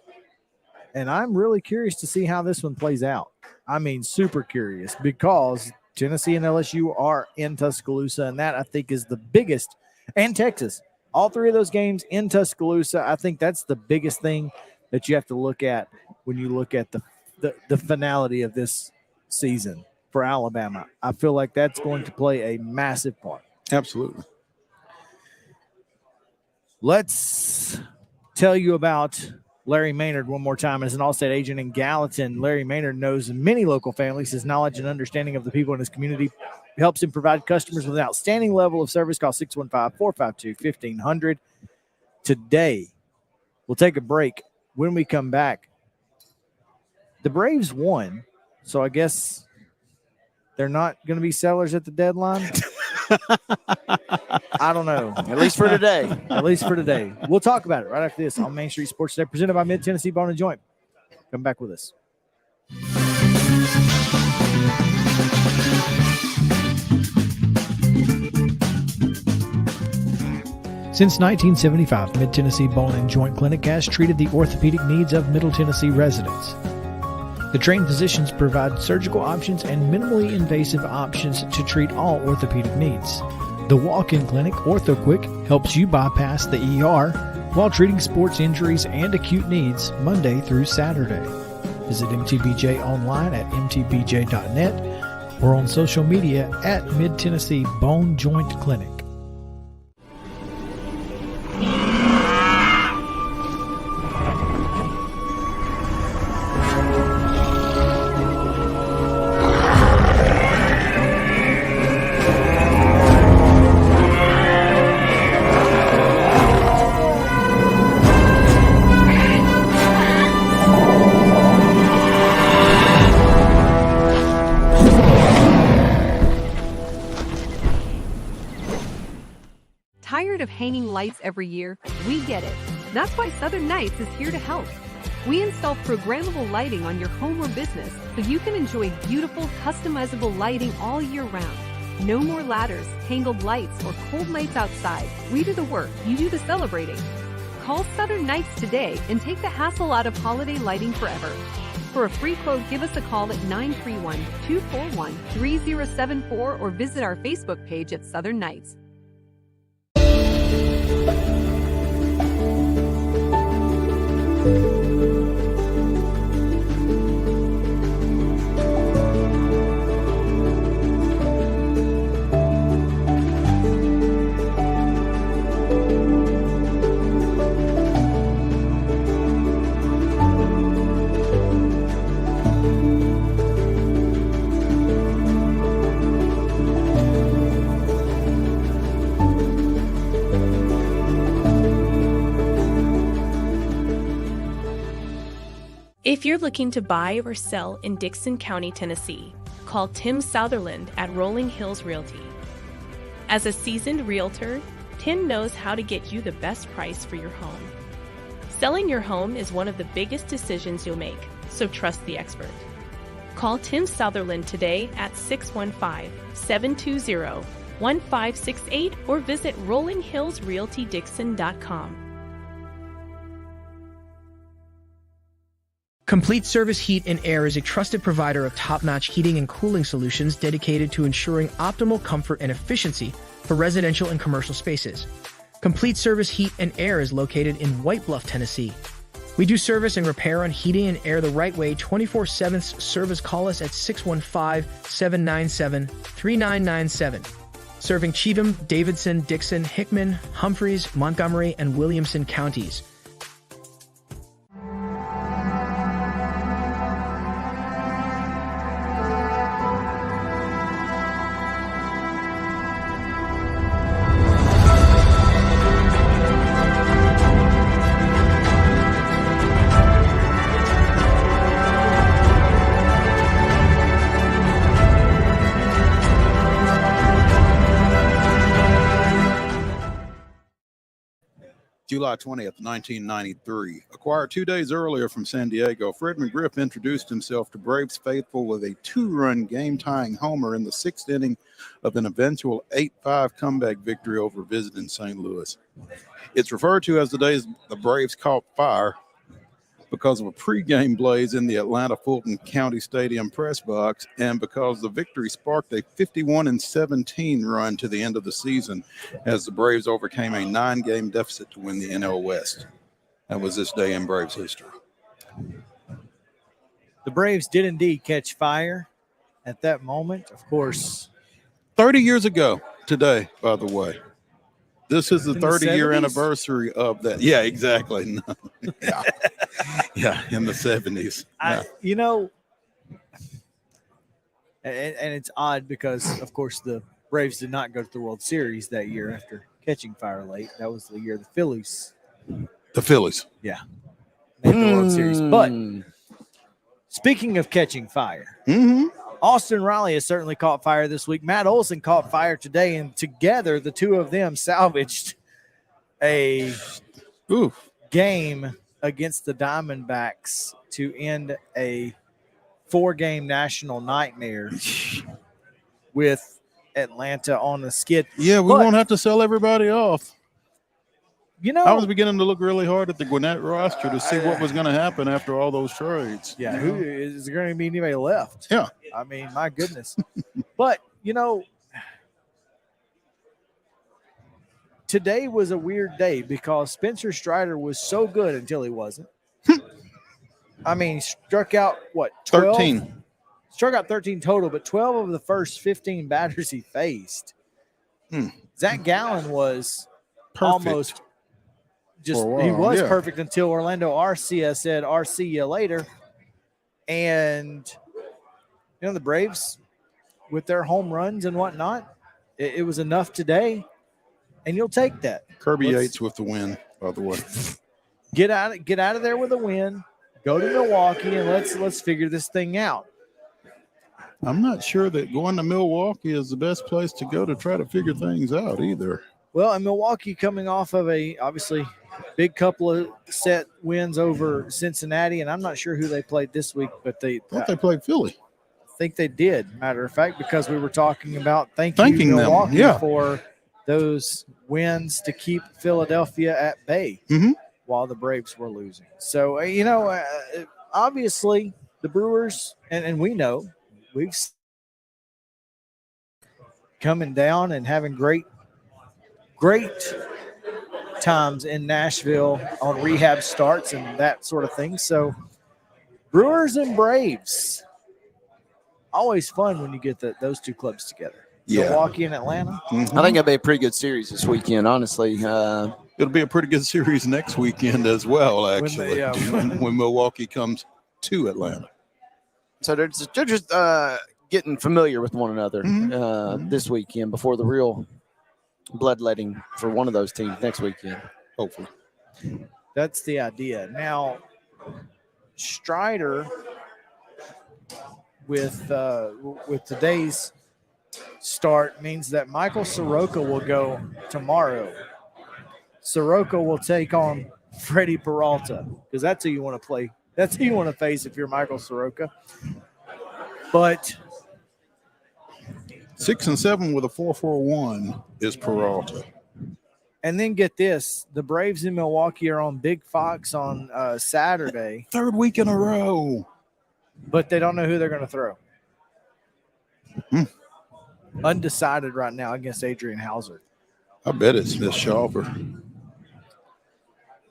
and I'm really curious to see how this one plays out. I mean, super curious, because Tennessee and LSU are in Tuscaloosa, and that I think is the biggest, and Texas. All three of those games in Tuscaloosa, I think that's the biggest thing that you have to look at when you look at the finality of this season for Alabama. I feel like that's going to play a massive part. Absolutely. Let's tell you about Larry Maynard one more time. As an Allstate agent in Gallatin, Larry Maynard knows many local families. His knowledge and understanding of the people in his community helps him provide customers with an outstanding level of service. Call 615-452-1500 today. We'll take a break. When we come back, the Braves won, so I guess they're not going to be sellers at the deadline. I don't know. At least for today. At least for today. We'll talk about it right after this on Main Street Sports Today, presented by Mid-Tennessee Bone and Joint. Come back with us. Since 1975, Mid-Tennessee Bone and Joint Clinic has treated the orthopedic needs of Middle Tennessee residents. The trained physicians provide surgical options and minimally invasive options to treat all orthopedic needs. The walk-in clinic, OrthoQuick, helps you bypass the ER while treating sports injuries and acute needs Monday through Saturday. Visit MTBJ online at mtbj.net or on social media at Mid-Tennessee Bone Joint Clinic. Tired of hanging lights every year? We get it. That's why Southern Nights is here to help. We install programmable lighting on your home or business so you can enjoy beautiful, customizable lighting all year round. No more ladders, tangled lights, or cold nights outside. We do the work, you do the celebrating. Call Southern Nights today and take the hassle out of holiday lighting forever. For a free quote, give us a call at 931-241-3074 or visit our Facebook page at Southern Nights. If you're looking to buy or sell in Dickson County, Tennessee, call Tim Southerland at Rolling Hills Realty. As a seasoned realtor, Tim knows how to get you the best price for your home. Selling your home is one of the biggest decisions you'll make, so trust the expert. Call Tim Southerland today at 615-720-1568 or visit rollinghillsrealtydixon.com. Complete Service Heat and Air is a trusted provider of top-notch heating and cooling solutions dedicated to ensuring optimal comfort and efficiency for residential and commercial spaces. Complete Service Heat and Air is located in White Bluff, Tennessee. We do service and repair on heating and air the right way 24/7 service. Call us at 615-797-3997. Serving Cheatham, Davidson, Dixon, Hickman, Humphreys, Montgomery, and Williamson counties. July 20th, 1993. Acquired 2 days earlier from San Diego, Fred McGriff introduced himself to Braves faithful with a 2-run game-tying homer in the 6th inning of an eventual 8-5 comeback victory over visiting St. Louis. It's referred to as the days the Braves caught fire because of a pregame blaze in the Atlanta Fulton County Stadium press box, and because the victory sparked a 51-17 run to the end of the season as the Braves overcame a 9-game deficit to win the NL West. That was this day in Braves history. The Braves did indeed catch fire at that moment. Of course, 30 years ago today, by the way. This is the In the 30-year 70s? anniversary of that. Yeah, exactly. No. Yeah. Yeah, in the 70s. Yeah. You know, and it's odd because, of course, the Braves did not go to the World Series that year after catching fire late. That was the year the Phillies. The Phillies. Yeah. Made the World Series. But speaking of catching fire, Austin Riley has certainly caught fire this week. Matt Olson caught fire today, and together the two of them salvaged a game against the Diamondbacks to end a 4-game national nightmare with Atlanta on the skid. Yeah, we won't have to sell everybody off. You know, I was beginning to look really hard at the Gwinnett roster to see what was going to happen after all those trades. Yeah, who is there going to be anybody left? Yeah. I mean, my goodness. But, you know, today was a weird day because Spencer Strider was so good until he wasn't. I mean, struck out, what, 12? 13. Struck out 13 total, but 12 of the first 15 batters he faced. Zach Gallen was almost just, For a while, he was yeah. perfect until Orlando Arcia said, see you later. And, you know, the Braves, with their home runs and whatnot, it was enough today, and you'll take that. Kirby Yates with the win, by the way. Get out of there with a win. Go to Milwaukee and let's figure this thing out. I'm not sure that going to Milwaukee is the best place to go to try to figure things out either. Well, and Milwaukee coming off of a obviously big couple of set wins over Cincinnati, and I'm not sure who they played this week, but I thought they played Philly. I think they did, matter of fact, because we were talking about thanking them, Milwaukee yeah. for those wins to keep Philadelphia at bay while the Braves were losing. So, you know, obviously the Brewers, and we know, we've coming down and having great times in Nashville on rehab starts and that sort of thing. So Brewers and Braves, always fun when you get those two clubs together. Yeah. Milwaukee and Atlanta. I think it'll be a pretty good series this weekend, honestly. It'll be a pretty good series next weekend as well, actually, when Milwaukee comes to Atlanta. So they're just getting familiar with one another this weekend before the real bloodletting for one of those teams next weekend, hopefully. That's the idea. Now, Strider with today's start means that Michael Soroka will go tomorrow. Soroka will take on Freddie Peralta because that's who you want to play. That's who you want to face if you're Michael Soroka. But 6-7 with a 4.41 is Peralta. And then get this, the Braves in Milwaukee are on Big Fox on Saturday. Third week in a row. But they don't know who they're going to throw. Undecided right now against Adrian Hauser. I bet it's Smith Schauffer.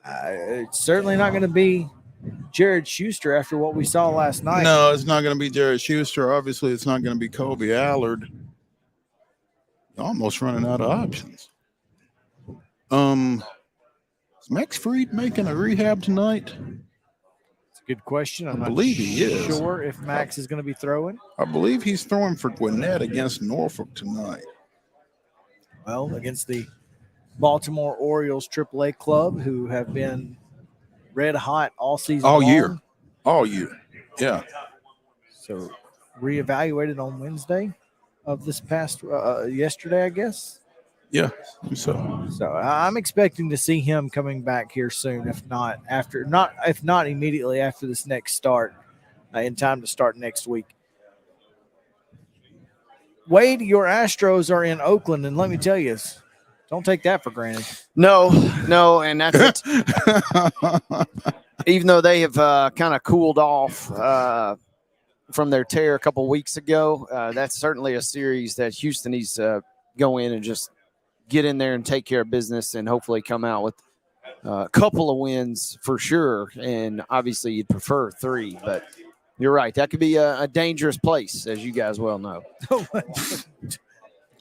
It's certainly not going to be Jared Schuster after what we saw last night. No, it's not going to be Jared Schuster. Obviously, it's not going to be Kobe Allard. Almost running out of options. Is Max Fried making a rehab tonight? It's a good question. I'm I believe he is. not sure if Max is going to be throwing. I believe he's throwing for Gwinnett against Norfolk tonight. Well, against the Baltimore Orioles AAA club, who have been red hot all season All long. year. All year. Yeah. So reevaluated on Wednesday of this past yesterday, I guess. Yeah. So I'm expecting to see him coming back here soon, if not immediately after this next start, in time to start next week. Wade, your Astros are in Oakland, and let me tell you, don't take that for granted. No, and that's it. even though they have kind of cooled off from their tear a couple weeks ago, that's certainly a series that Houston needs to go in and just get in there and take care of business and hopefully come out with a couple of wins for sure. And obviously you'd prefer 3, but you're right. That could be a dangerous place, as you guys well know.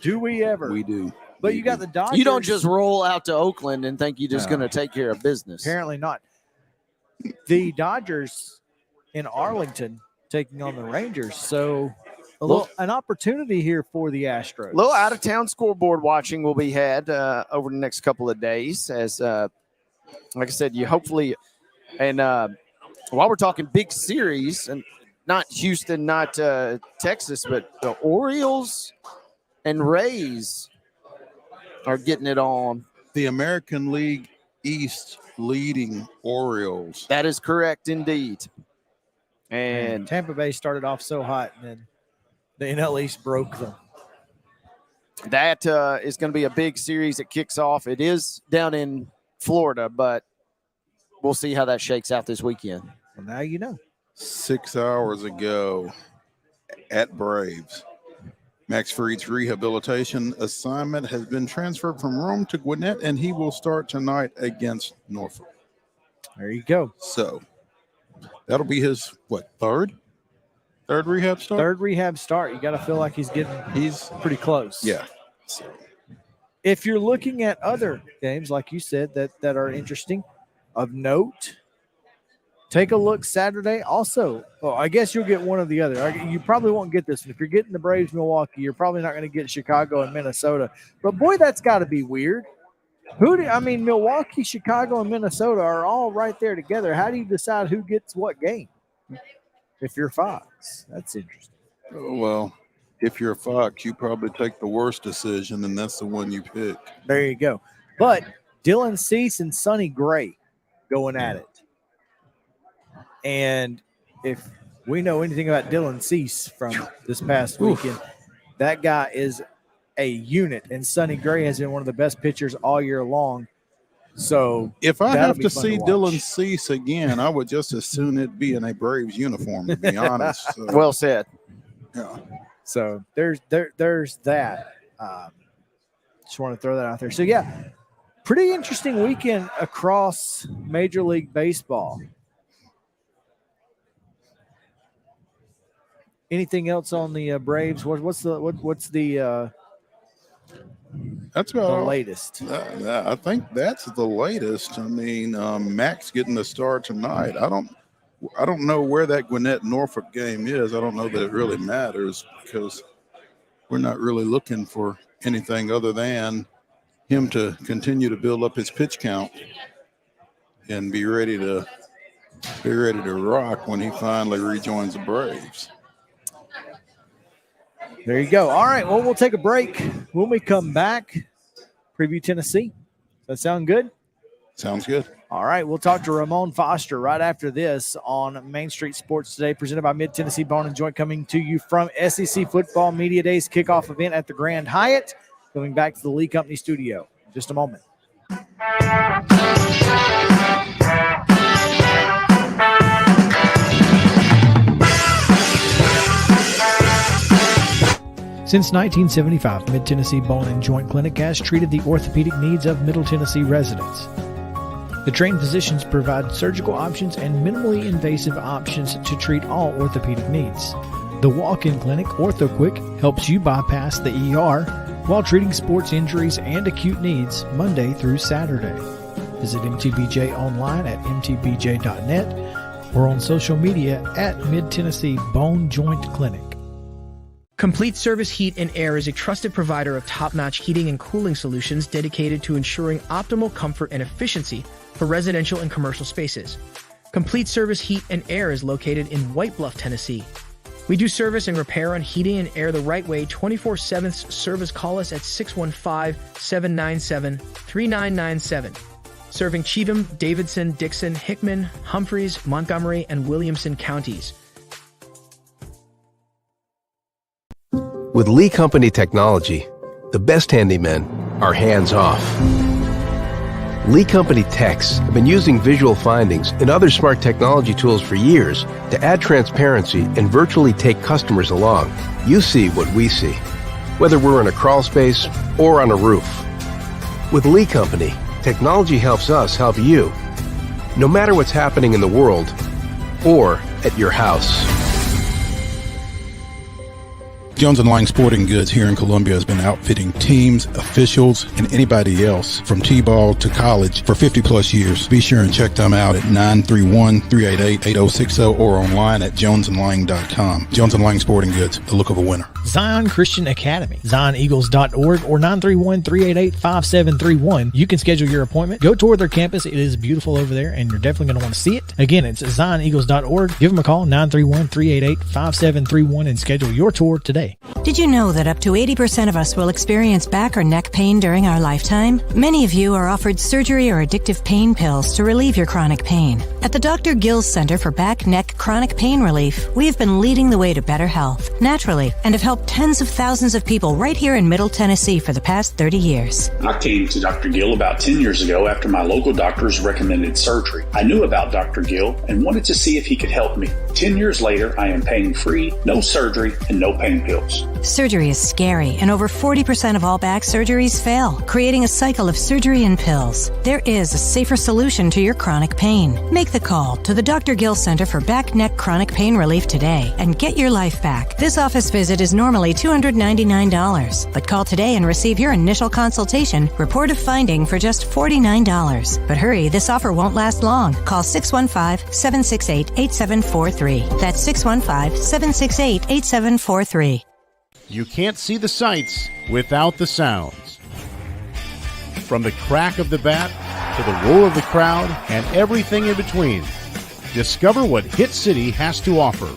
Do we ever? We do. But you got the Dodgers. You don't just roll out to Oakland and think you're just going to take care of business. Apparently not. The Dodgers in Arlington taking on the Rangers. So an opportunity here for the Astros. A little out-of-town scoreboard watching will be had over the next couple of days as, like I said, you hopefully – and while we're talking big series, and not Houston, not Texas, but the Orioles and Rays are getting it on. The American League East leading Orioles. That is correct indeed. And Tampa Bay started off so hot, and then the NL East broke them. That is going to be a big series that kicks off. It is down in Florida, but we'll see how that shakes out this weekend. Well, now you know. 6 hours ago at Braves, Max Fried's rehabilitation assignment has been transferred from Rome to Gwinnett, and he will start tonight against Norfolk. There you go. So that'll be his, third rehab start? Third rehab start. You got to feel like he's pretty close. Yeah. So. If you're looking at other games, like you said, that are interesting, of note, take a look Saturday. Also, I guess you'll get one or the other. You probably won't get this one. If you're getting the Braves Milwaukee, you're probably not going to get Chicago and Minnesota. But, boy, that's got to be weird. Milwaukee, Chicago, and Minnesota are all right there together. How do you decide who gets what game if you're Fox? That's interesting. Well, if you're Fox, you probably take the worst decision, and that's the one you pick. There you go. But Dylan Cease and Sonny Gray going at it. And if we know anything about Dylan Cease from this past weekend, that guy is a unit. And Sonny Gray has been one of the best pitchers all year long. So if I have to see Dylan Cease again, I would just as soon it be in a Braves uniform, to be honest. So. Well said. Yeah. So there's that. Just want to throw that out there. So, yeah, pretty interesting weekend across Major League Baseball. Anything else on the Braves? What's the that's about the latest? I think that's the latest. I mean, Max getting the start tonight. I don't know where that Gwinnett Norfolk game is. I don't know that it really matters because we're not really looking for anything other than him to continue to build up his pitch count and be ready to rock when he finally rejoins the Braves. There you go. All right, well, we'll take a break. When we come back, preview Tennessee. Does that sound good? Sounds good. All right, we'll talk to Ramon Foster right after this on Main Street Sports Today, presented by Mid-Tennessee Bone and Joint, coming to you from SEC Football Media Days kickoff event at the Grand Hyatt. Coming back to the Lee Company studio in just a moment. Since 1975, Mid-Tennessee Bone and Joint Clinic has treated the orthopedic needs of Middle Tennessee residents. The trained physicians provide surgical options and minimally invasive options to treat all orthopedic needs. The walk-in clinic, OrthoQuick, helps you bypass the ER while treating sports injuries and acute needs Monday through Saturday. Visit MTBJ online at mtbj.net or on social media at Mid-Tennessee Bone Joint Clinic. Complete Service Heat and Air is a trusted provider of top-notch heating and cooling solutions dedicated to ensuring optimal comfort and efficiency for residential and commercial spaces. Complete Service Heat and Air is located in White Bluff, Tennessee. We do service and repair on heating and air the right way 24/7 service. Call us at 615-797-3997. Serving Cheatham, Davidson, Dixon, Hickman, Humphreys, Montgomery, and Williamson counties. With Lee Company technology, the best handymen are hands-off. Lee Company techs have been using visual findings and other smart technology tools for years to add transparency and virtually take customers along. You see what we see, whether we're in a crawl space or on a roof. With Lee Company, technology helps us help you, no matter what's happening in the world or at your house. Jones & Lang Sporting Goods here in Columbia has been outfitting teams, officials, and anybody else from T-ball to college for 50-plus years. Be sure and check them out at 931-388-8060 or online at jonesandlang.com. Jones & Lang Sporting Goods, the look of a winner. Zion Christian Academy, zioneagles.org or 931-388-5731. You can schedule your appointment. Go tour their campus. It is beautiful over there, and you're definitely going to want to see it. Again, it's zioneagles.org. Give them a call, 931-388-5731, and schedule your tour today. Did you know that up to 80% of us will experience back or neck pain during our lifetime? Many of you are offered surgery or addictive pain pills to relieve your chronic pain. At the Dr. Gill's Center for Back, Neck, Chronic Pain Relief, we have been leading the way to better health, naturally, and have helped tens of thousands of people right here in Middle Tennessee for the past 30 years. I came to Dr. Gill about 10 years ago after my local doctors recommended surgery. I knew about Dr. Gill and wanted to see if he could help me. 10 years later, I am pain-free, no surgery, and no pain pills. Surgery is scary, and over 40% of all back surgeries fail, creating a cycle of surgery and pills. There is a safer solution to your chronic pain. Make the call to the Dr. Gill Center for Back, Neck, Chronic Pain Relief today and get your life back. This office visit is normally $299, but call today and receive your initial consultation, report of finding for just $49. But hurry, this offer won't last long. Call 615-768-8743. That's 615-768-8743. You can't see the sights without the sounds. From the crack of the bat to the roar of the crowd and everything in between, discover what Hit City has to offer.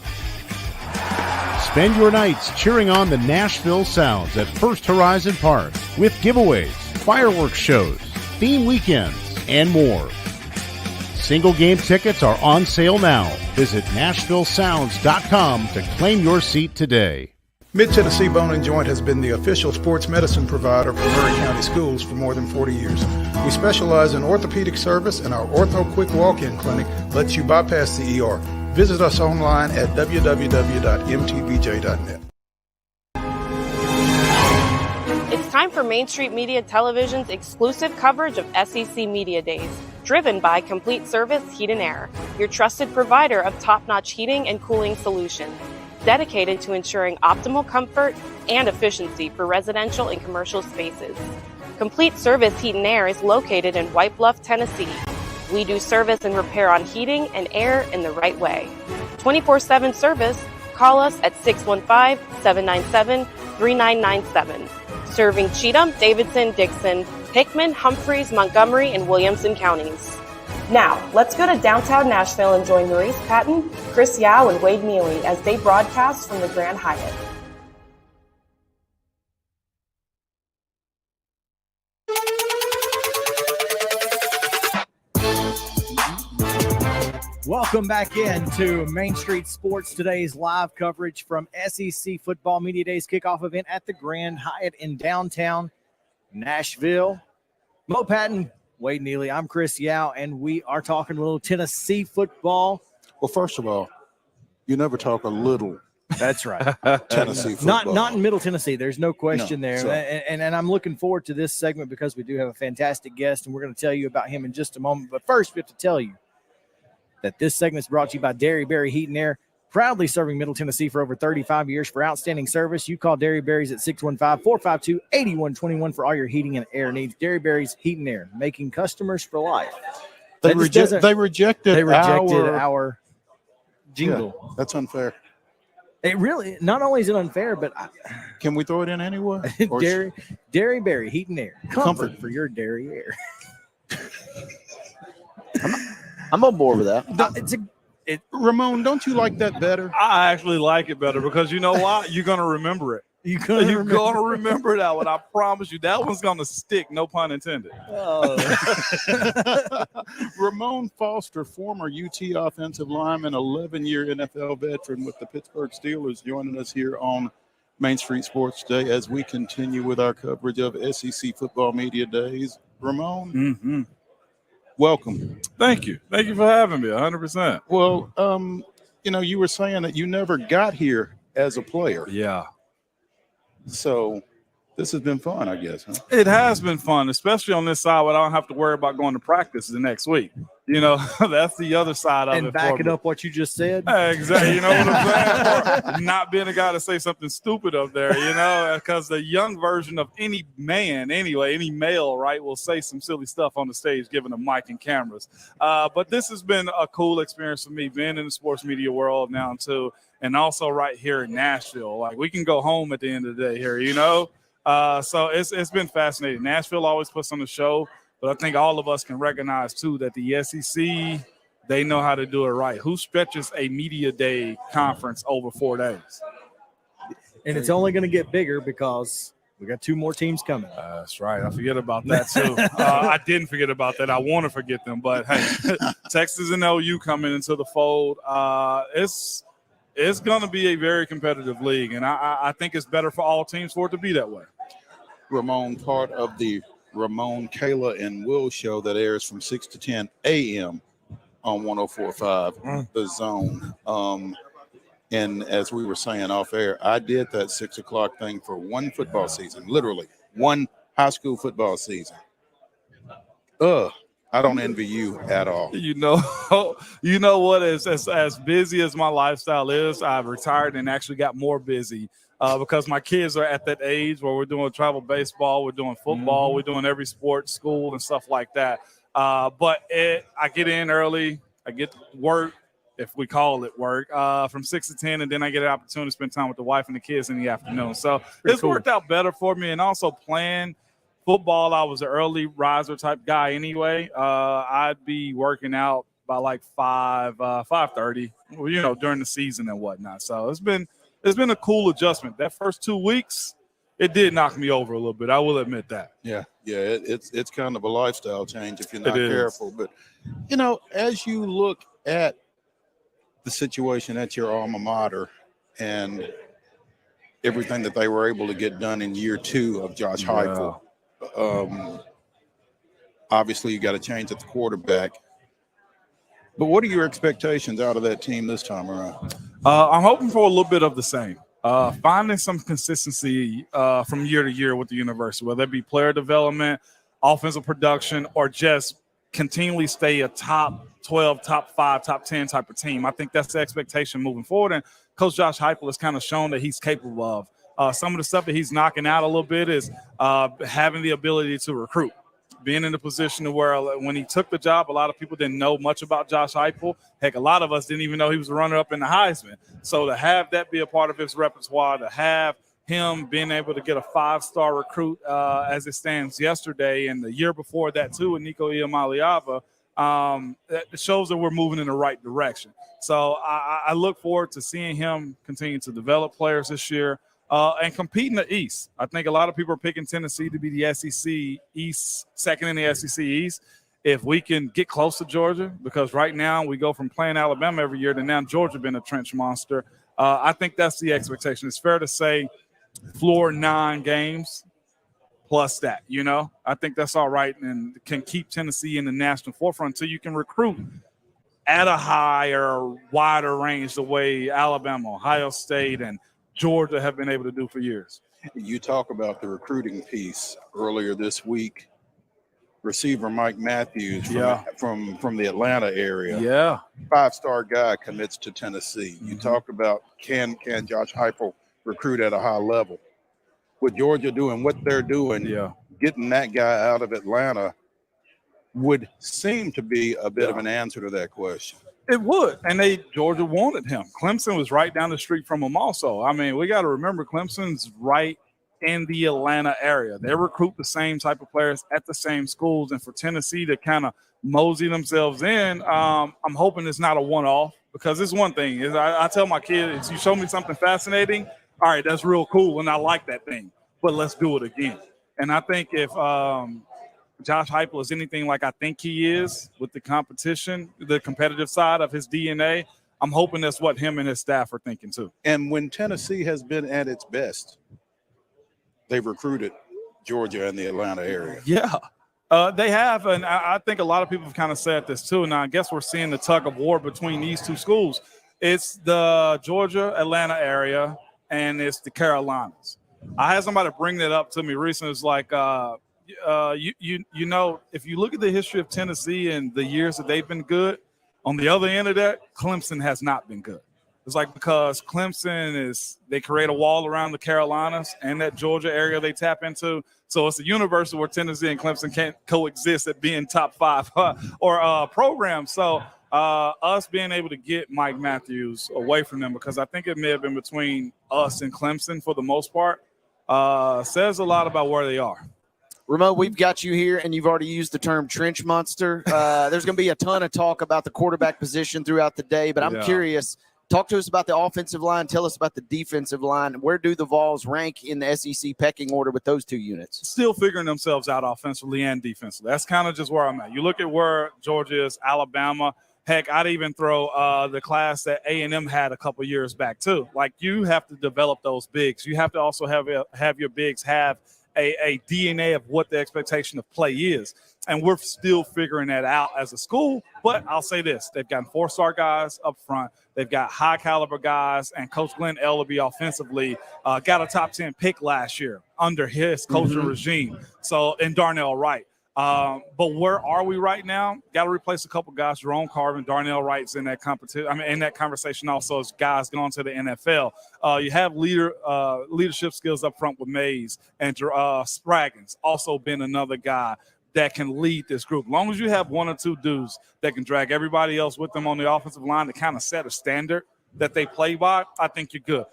Spend your nights cheering on the Nashville Sounds at First Horizon Park with giveaways, fireworks shows, theme weekends, and more. Single game tickets are on sale now. Visit NashvilleSounds.com to claim your seat today. Mid-Tennessee Bone & Joint has been the official sports medicine provider for Murray County Schools for more than 40 years. We specialize in orthopedic service, and our Ortho Quick Walk-In Clinic lets you bypass the ER. Visit us online at www.mtbj.net. It's time for Main Street Media Television's exclusive coverage of SEC Media Days, driven by Complete Service Heat and Air, your trusted provider of top-notch heating and cooling solutions, dedicated to ensuring optimal comfort and efficiency for residential and commercial spaces. Complete Service Heat and Air is located in White Bluff, Tennessee. We do service and repair on heating and air in the right way. 24/7 service. Call us at 615-797-3997. Serving Cheatham, Davidson, Dixon, Hickman, Humphreys, Montgomery, and Williamson counties. Now, let's go to downtown Nashville and join Maurice Patton, Chris Yao, and Wade Neely as they broadcast from the Grand Hyatt. Welcome back into Main Street Sports Today's live coverage from SEC Football Media Days kickoff event at the Grand Hyatt in downtown Nashville. Mo Patton, Wade Neely, I'm Chris Yao, and we are talking a little Tennessee football. Well, first of all, you never talk a little. That's right. Tennessee football. Not in Middle Tennessee. There's no question there. So. And I'm looking forward to this segment because we do have a fantastic guest, and we're going to tell you about him in just a moment. But first, we have to tell you that this segment is brought to you by Dairy Berry Heat and Air, proudly serving Middle Tennessee for over 35 years. For outstanding service, you call Dairy Berries at 615-452-8121 for all your heating and air needs. Dairy Berries Heat and Air, making customers for life. They rejected our jingle. Yeah, that's unfair. It really, not only is it unfair, but can we throw it in anywhere? Dairy Berry Heat and Air, comfort for your dairy air. I'm on board with that. Ramon, don't you like that better? I actually like it better because you know why? You're going to remember it. You're going to remember that one. I promise you. That one's going to stick. No pun intended. Ramon Foster, former UT offensive lineman, 11-year NFL veteran with the Pittsburgh Steelers, joining us here on Main Street Sports Today as we continue with our coverage of SEC Football Media Days. Ramon, welcome. Thank you for having me. 100%. Well, you were saying that you never got here as a player. Yeah. So this has been fun, I guess, huh? It has been fun, especially on this side where I don't have to worry about going to practice the next week. That's the other side of it. And backing up what you just said. Exactly. You know what I'm saying? Not being a guy to say something stupid up there, because the young version of any man, anyway, any male, right, will say some silly stuff on the stage given a mic and cameras. But this has been a cool experience for me, being in the sports media world now, too, and also right here in Nashville. Like, we can go home at the end of the day here, So it's been fascinating. Nashville always puts on the show, but I think all of us can recognize, too, that the SEC, they know how to do it right. Who stretches a media day conference over 4 days? And it's only going to get bigger because we got 2 more teams coming. That's right. I forget about that, too. I didn't forget about that. I want to forget them. But, hey, Texas and OU coming into the fold. It's going to be a very competitive league, and I think it's better for all teams for it to be that way. Ramon, part of the Ramon, Kayla, and Will show that airs from 6 to 10 a.m. on 104.5, The Zone. And as we were saying off air, I did that 6 o'clock thing for one football season, literally one high school football season. I don't envy you at all. You know what? As busy as my lifestyle is, I've retired and actually got more busy because my kids are at that age where we're doing travel baseball, we're doing football, we're doing every sport, school, and stuff like that. But I get in early, I get to work, if we call it work, from 6 to 10, and then I get an opportunity to spend time with the wife and the kids in the afternoon. So it's worked out better for me, and also playing football, I was an early riser type guy anyway. I'd be working out by like 5:30, during the season and whatnot. So it's been a cool adjustment. That first 2 weeks, it did knock me over a little bit. I will admit that. Yeah, it's kind of a lifestyle change if you're not careful. But as you look at the situation at your alma mater and everything that they were able to get done in year 2 of Josh Heupel. Obviously you got to change at the quarterback, but what are your expectations out of that team this time around? I'm hoping for a little bit of the same, finding some consistency from year to year with the university, whether it be player development, offensive production, or just continually stay a top 12, top 5, top 10 type of team. I think that's the expectation moving forward, and Coach Josh Heupel has kind of shown that he's capable of. Some of the stuff that he's knocking out a little bit is having the ability to recruit, being in a position where when he took the job, a lot of people didn't know much about Josh Heupel. Heck, a lot of us didn't even know he was a runner-up in the Heisman. So to have that be a part of his repertoire, to have him being able to get a 5-star recruit as it stands yesterday and the year before that too with Nico Iamaleava, that shows that we're moving in the right direction. So I look forward to seeing him continue to develop players this year. And compete in the East. I think a lot of people are picking Tennessee to be the SEC East, second in the SEC East. If we can get close to Georgia, because right now we go from playing Alabama every year to now Georgia being a trench monster, I think that's the expectation. It's fair to say floor 9 games plus that, I think that's all right and can keep Tennessee in the national forefront until you can recruit at a higher, wider range the way Alabama, Ohio State, and Georgia have been able to do for years. You talk about the recruiting piece earlier this week. Receiver Mike Matthews from the Atlanta area. Yeah. 5-star guy commits to Tennessee. You talk about can Josh Heupel recruit at a high level. With Georgia doing what they're doing, getting that guy out of Atlanta would seem to be a bit of an answer to that question. It would, and Georgia wanted him. Clemson was right down the street from him also. I mean, we got to remember Clemson's right in the Atlanta area. They recruit the same type of players at the same schools, and for Tennessee to kind of mosey themselves in, I'm hoping it's not a one-off because it's one thing. Is I tell my kids, you show me something fascinating, all right, that's real cool, and I like that thing, but let's do it again. And I think if Josh Heupel is anything like I think he is with the competition, the competitive side of his DNA, I'm hoping that's what him and his staff are thinking too. And when Tennessee has been at its best, they've recruited Georgia and the Atlanta area. Yeah. They have, and I think a lot of people have kind of said this too. Now, I guess we're seeing the tug of war between these two schools. It's the Georgia, Atlanta area, and it's the Carolinas. I had somebody bring that up to me recently. It's like, you know, if you look at the history of Tennessee and the years that they've been good, on the other end of that, Clemson has not been good. It's like because Clemson they create a wall around the Carolinas and that Georgia area they tap into. So it's a universe where Tennessee and Clemson can't coexist at being top 5 or programs. So us being able to get Mike Matthews away from them, because I think it may have been between us and Clemson for the most part, says a lot about where they are. Ramon, we've got you here, and you've already used the term trench monster. There's going to be a ton of talk about the quarterback position throughout the day, but I'm curious. Talk to us about the offensive line. Tell us about the defensive line. Where do the Vols rank in the SEC pecking order with those two units? Still figuring themselves out offensively and defensively. That's kind of just where I'm at. You look at where Georgia is, Alabama. Heck, I'd even throw the class that A&M had a couple years back too. Like, you have to develop those bigs. You have to also have your bigs have a DNA of what the expectation of play is. And we're still figuring that out as a school. But I'll say this, they've gotten 4-star guys up front. They've got high caliber guys, and Coach Glenn Ellaby offensively got a top 10 pick last year under his coaching regime. So, and Darnell Wright. But where are we right now? Got to replace a couple guys. Jerome Carvin, Darnell Wright's in that competition. I mean, in that conversation also as guys going to the NFL. You have leadership skills up front with Mays and Spraggins. Also been another guy that can lead this group. As long as you have 1 or 2 dudes that can drag everybody else with them on the offensive line to kind of set a standard that they play by, I think you're good.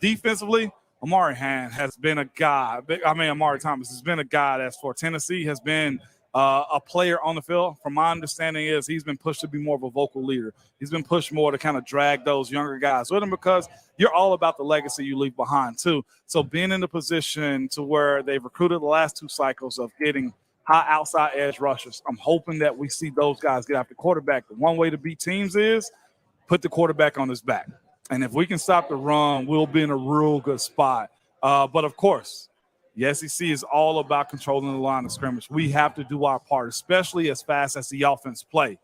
Defensively, Amari Hand has been a guy. Amari Thomas has been a guy that's for Tennessee has been a player on the field. From my understanding is he's been pushed to be more of a vocal leader. He's been pushed more to kind of drag those younger guys with him, because you're all about the legacy you leave behind too. So being in the position to where they've recruited the last 2 cycles of getting high outside edge rushers, I'm hoping that we see those guys get after quarterback. The one way to beat teams is put the quarterback on his back. And if we can stop the run, we'll be in a real good spot. But, of course, the SEC is all about controlling the line of scrimmage. We have to do our part, especially as fast as the offense play.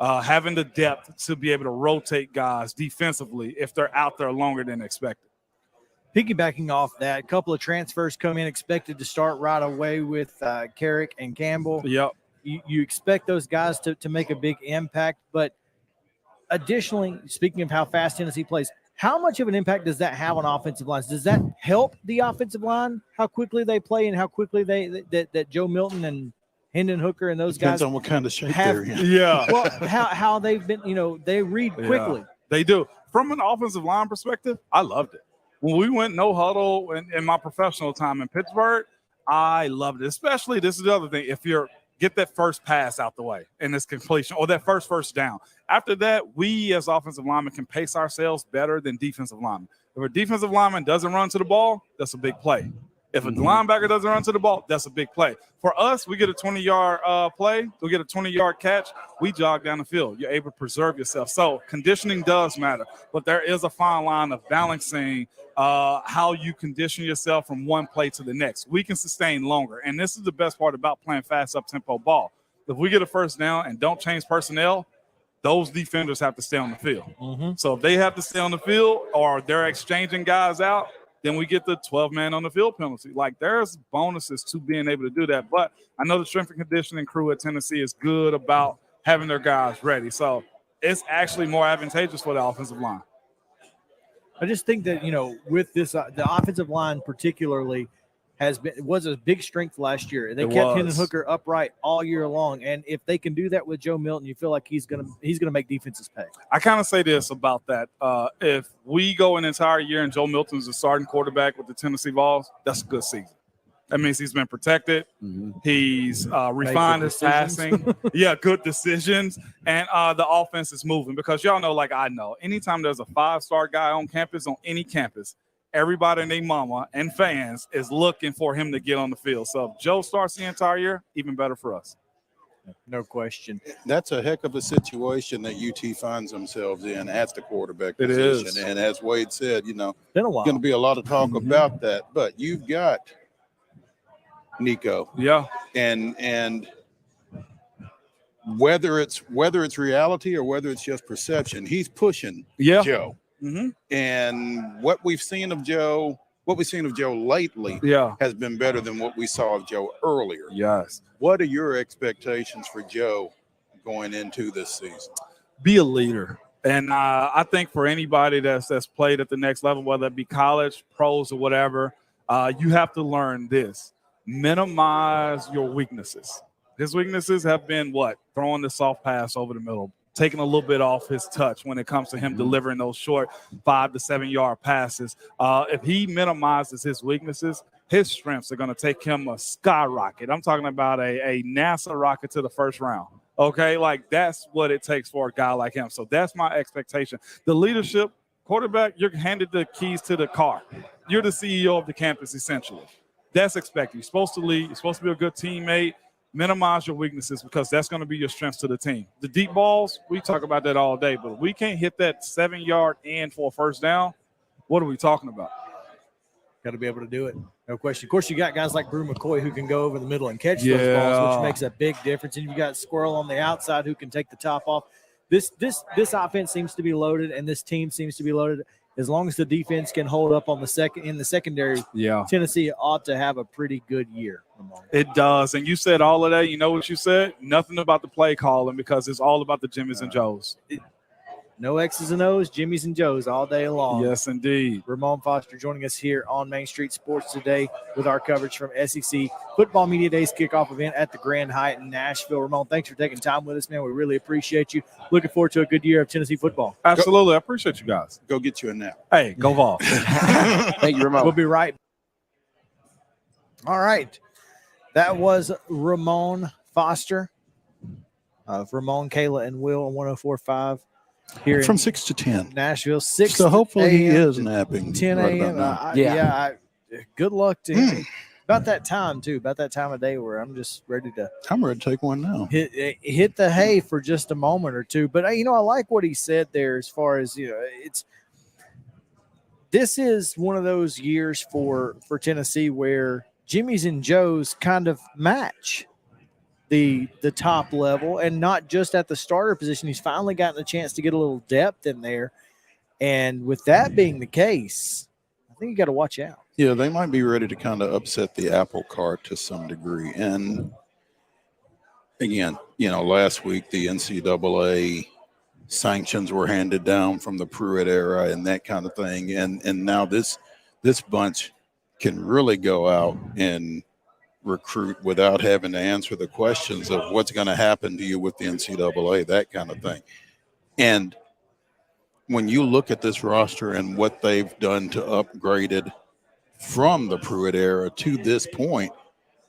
Having the depth to be able to rotate guys defensively if they're out there longer than expected. Piggybacking off that, a couple of transfers come in expected to start right away with Carrick and Campbell. Yep. You expect those guys to make a big impact, but additionally, speaking of how fast Tennessee plays, how much of an impact does that have on offensive lines? Does that help the offensive line, how quickly they play and how quickly that Joe Milton and Hendon Hooker and those Depends guys on what kind of shape have? they're in. Yeah. Well, how they've been, they read quickly. Yeah, they do. From an offensive line perspective, I loved it. When we went no huddle in my professional time in Pittsburgh, I loved it. Especially, this is the other thing, if you're get that first pass out the way in this completion or that first down. After that, we as offensive linemen can pace ourselves better than defensive linemen. If a defensive lineman doesn't run to the ball, that's a big play. If a linebacker doesn't run to the ball, that's a big play. For us, we get a 20-yard play, we get a 20-yard catch, we jog down the field. You're able to preserve yourself. So conditioning does matter, but there is a fine line of balancing how you condition yourself from one play to the next. We can sustain longer, and this is the best part about playing fast up-tempo ball. If we get a first down and don't change personnel, those defenders have to stay on the field. So if they have to stay on the field or they're exchanging guys out, then we get the 12-man on the field penalty. Like, there's bonuses to being able to do that. But I know the strength and conditioning crew at Tennessee is good about having their guys ready. So it's actually more advantageous for the offensive line. I just think that, with this, the offensive line particularly was a big strength last year. They kept Hendon Hooker upright all year long, and if they can do that with Joe Milton, you feel like he's gonna make defenses pay. I kind of say this about that: if we go an entire year and Joe Milton's the starting quarterback with the Tennessee Vols, that's a good season. That means he's been protected. He's refined his passing. Good decisions, and the offense is moving because y'all know, like I know, anytime there's a 5-star guy on campus, on any campus, everybody and their mama and fans is looking for him to get on the field. So if Joe starts the entire year, even better for us. No question. That's a heck of a situation that UT finds themselves in at the quarterback It position. is. And as Wade said, Been a while. going to be a lot of talk about that. But you've got Nico. Yeah. And whether it's reality or whether it's just perception, he's pushing Joe. Mm-hmm. And what we've seen of Joe lately has been better than what we saw of Joe earlier. Yes. What are your expectations for Joe going into this season? Be a leader. And I think for anybody that's played at the next level, whether it be college, pros, or whatever, you have to learn this. Minimize your weaknesses. His weaknesses have been what? Throwing the soft pass over the middle, taking a little bit off his touch when it comes to him delivering those short 5 to 7 yard passes. If he minimizes his weaknesses, his strengths are going to take him a skyrocket. I'm talking about a NASA rocket to the first round. Okay, like that's what it takes for a guy like him. So that's my expectation. The leadership, quarterback, you're handed the keys to the car. You're the CEO of the campus, essentially. That's expected. You're supposed to lead. You're supposed to be a good teammate. Minimize your weaknesses because that's going to be your strengths to the team. The deep balls, we talk about that all day, but if we can't hit that 7 yard end for a first down, what are we talking about? Got to be able to do it. No question. Of course, you got guys like Brew McCoy who can go over the middle and catch those balls, which makes a big difference. And you've got Squirrel on the outside who can take the top off. This offense seems to be loaded, and this team seems to be loaded. As long as the defense can hold up on the secondary, Tennessee ought to have a pretty good year. It does. And you said all of that. You know what you said? Nothing about the play calling because it's all about the Jimmies and Joes. No X's and O's, Jimmies and Joes all day long. Yes, indeed. Ramon Foster joining us here on Main Street Sports today with our coverage from SEC Football Media Days kickoff event at the Grand Hyatt in Nashville. Ramon, thanks for taking time with us, man. We really appreciate you. Looking forward to a good year of Tennessee football. Absolutely. I appreciate you guys. Go get you a nap. Hey, go Vols. Thank you, Ramon. We'll be right. All right. That was Ramon Foster of Ramon, Kayla, and Will on 104.5. Here from 6 to 10, Nashville. 6. So hopefully he is napping. 10 a.m. Good luck to him. About that time too. About that time of day where I'm just ready to. I'm ready to take one now. Hit the hay for just a moment or two. But I like what he said there. As far as this is one of those years for Tennessee where Jimmy's and Joe's kind of match the top level, and not just at the starter position. He's finally gotten a chance to get a little depth in there. And with that being the case, I think you got to watch out. Yeah, they might be ready to kind of upset the apple cart to some degree. And again, last week the NCAA sanctions were handed down from the Pruitt era and that kind of thing. And now this bunch can really go out and recruit without having to answer the questions of what's going to happen to you with the NCAA, that kind of thing. And when you look at this roster and what they've done to upgrade it from the Pruitt era to this point,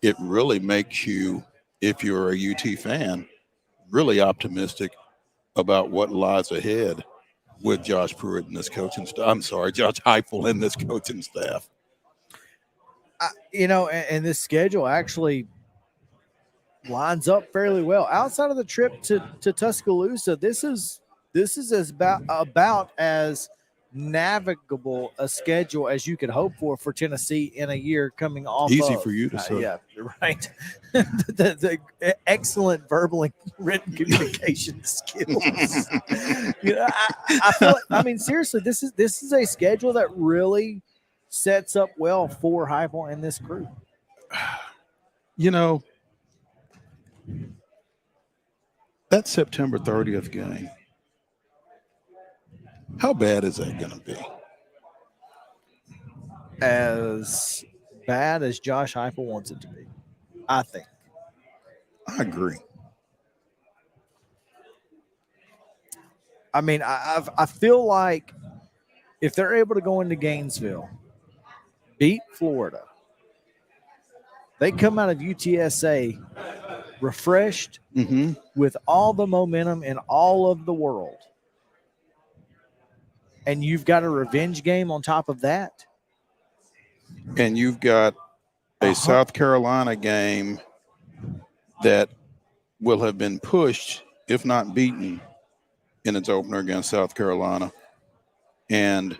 it really makes you, if you're a UT fan, really optimistic about what lies ahead with Josh Pruitt and this coaching staff. I'm sorry, Josh Heupel and this coaching staff. And this schedule actually lines up fairly well. Outside of the trip to Tuscaloosa, this is about as navigable a schedule as you could hope for Tennessee in a year coming off. Easy for you to say. Yeah, right. the excellent verbal and written communication skills. I feel like, seriously, this is a schedule that really sets up well for Heupel and this group. That September 30th game, how bad is that going to be? As bad as Josh Heupel wants it to be, I think. I agree. I feel like if they're able to go into Gainesville, beat Florida, they come out of UTSA refreshed with all the momentum in all of the world. And you've got a revenge game on top of that. And you've got a South Carolina game that will have been pushed, if not beaten, in its opener against South Carolina. And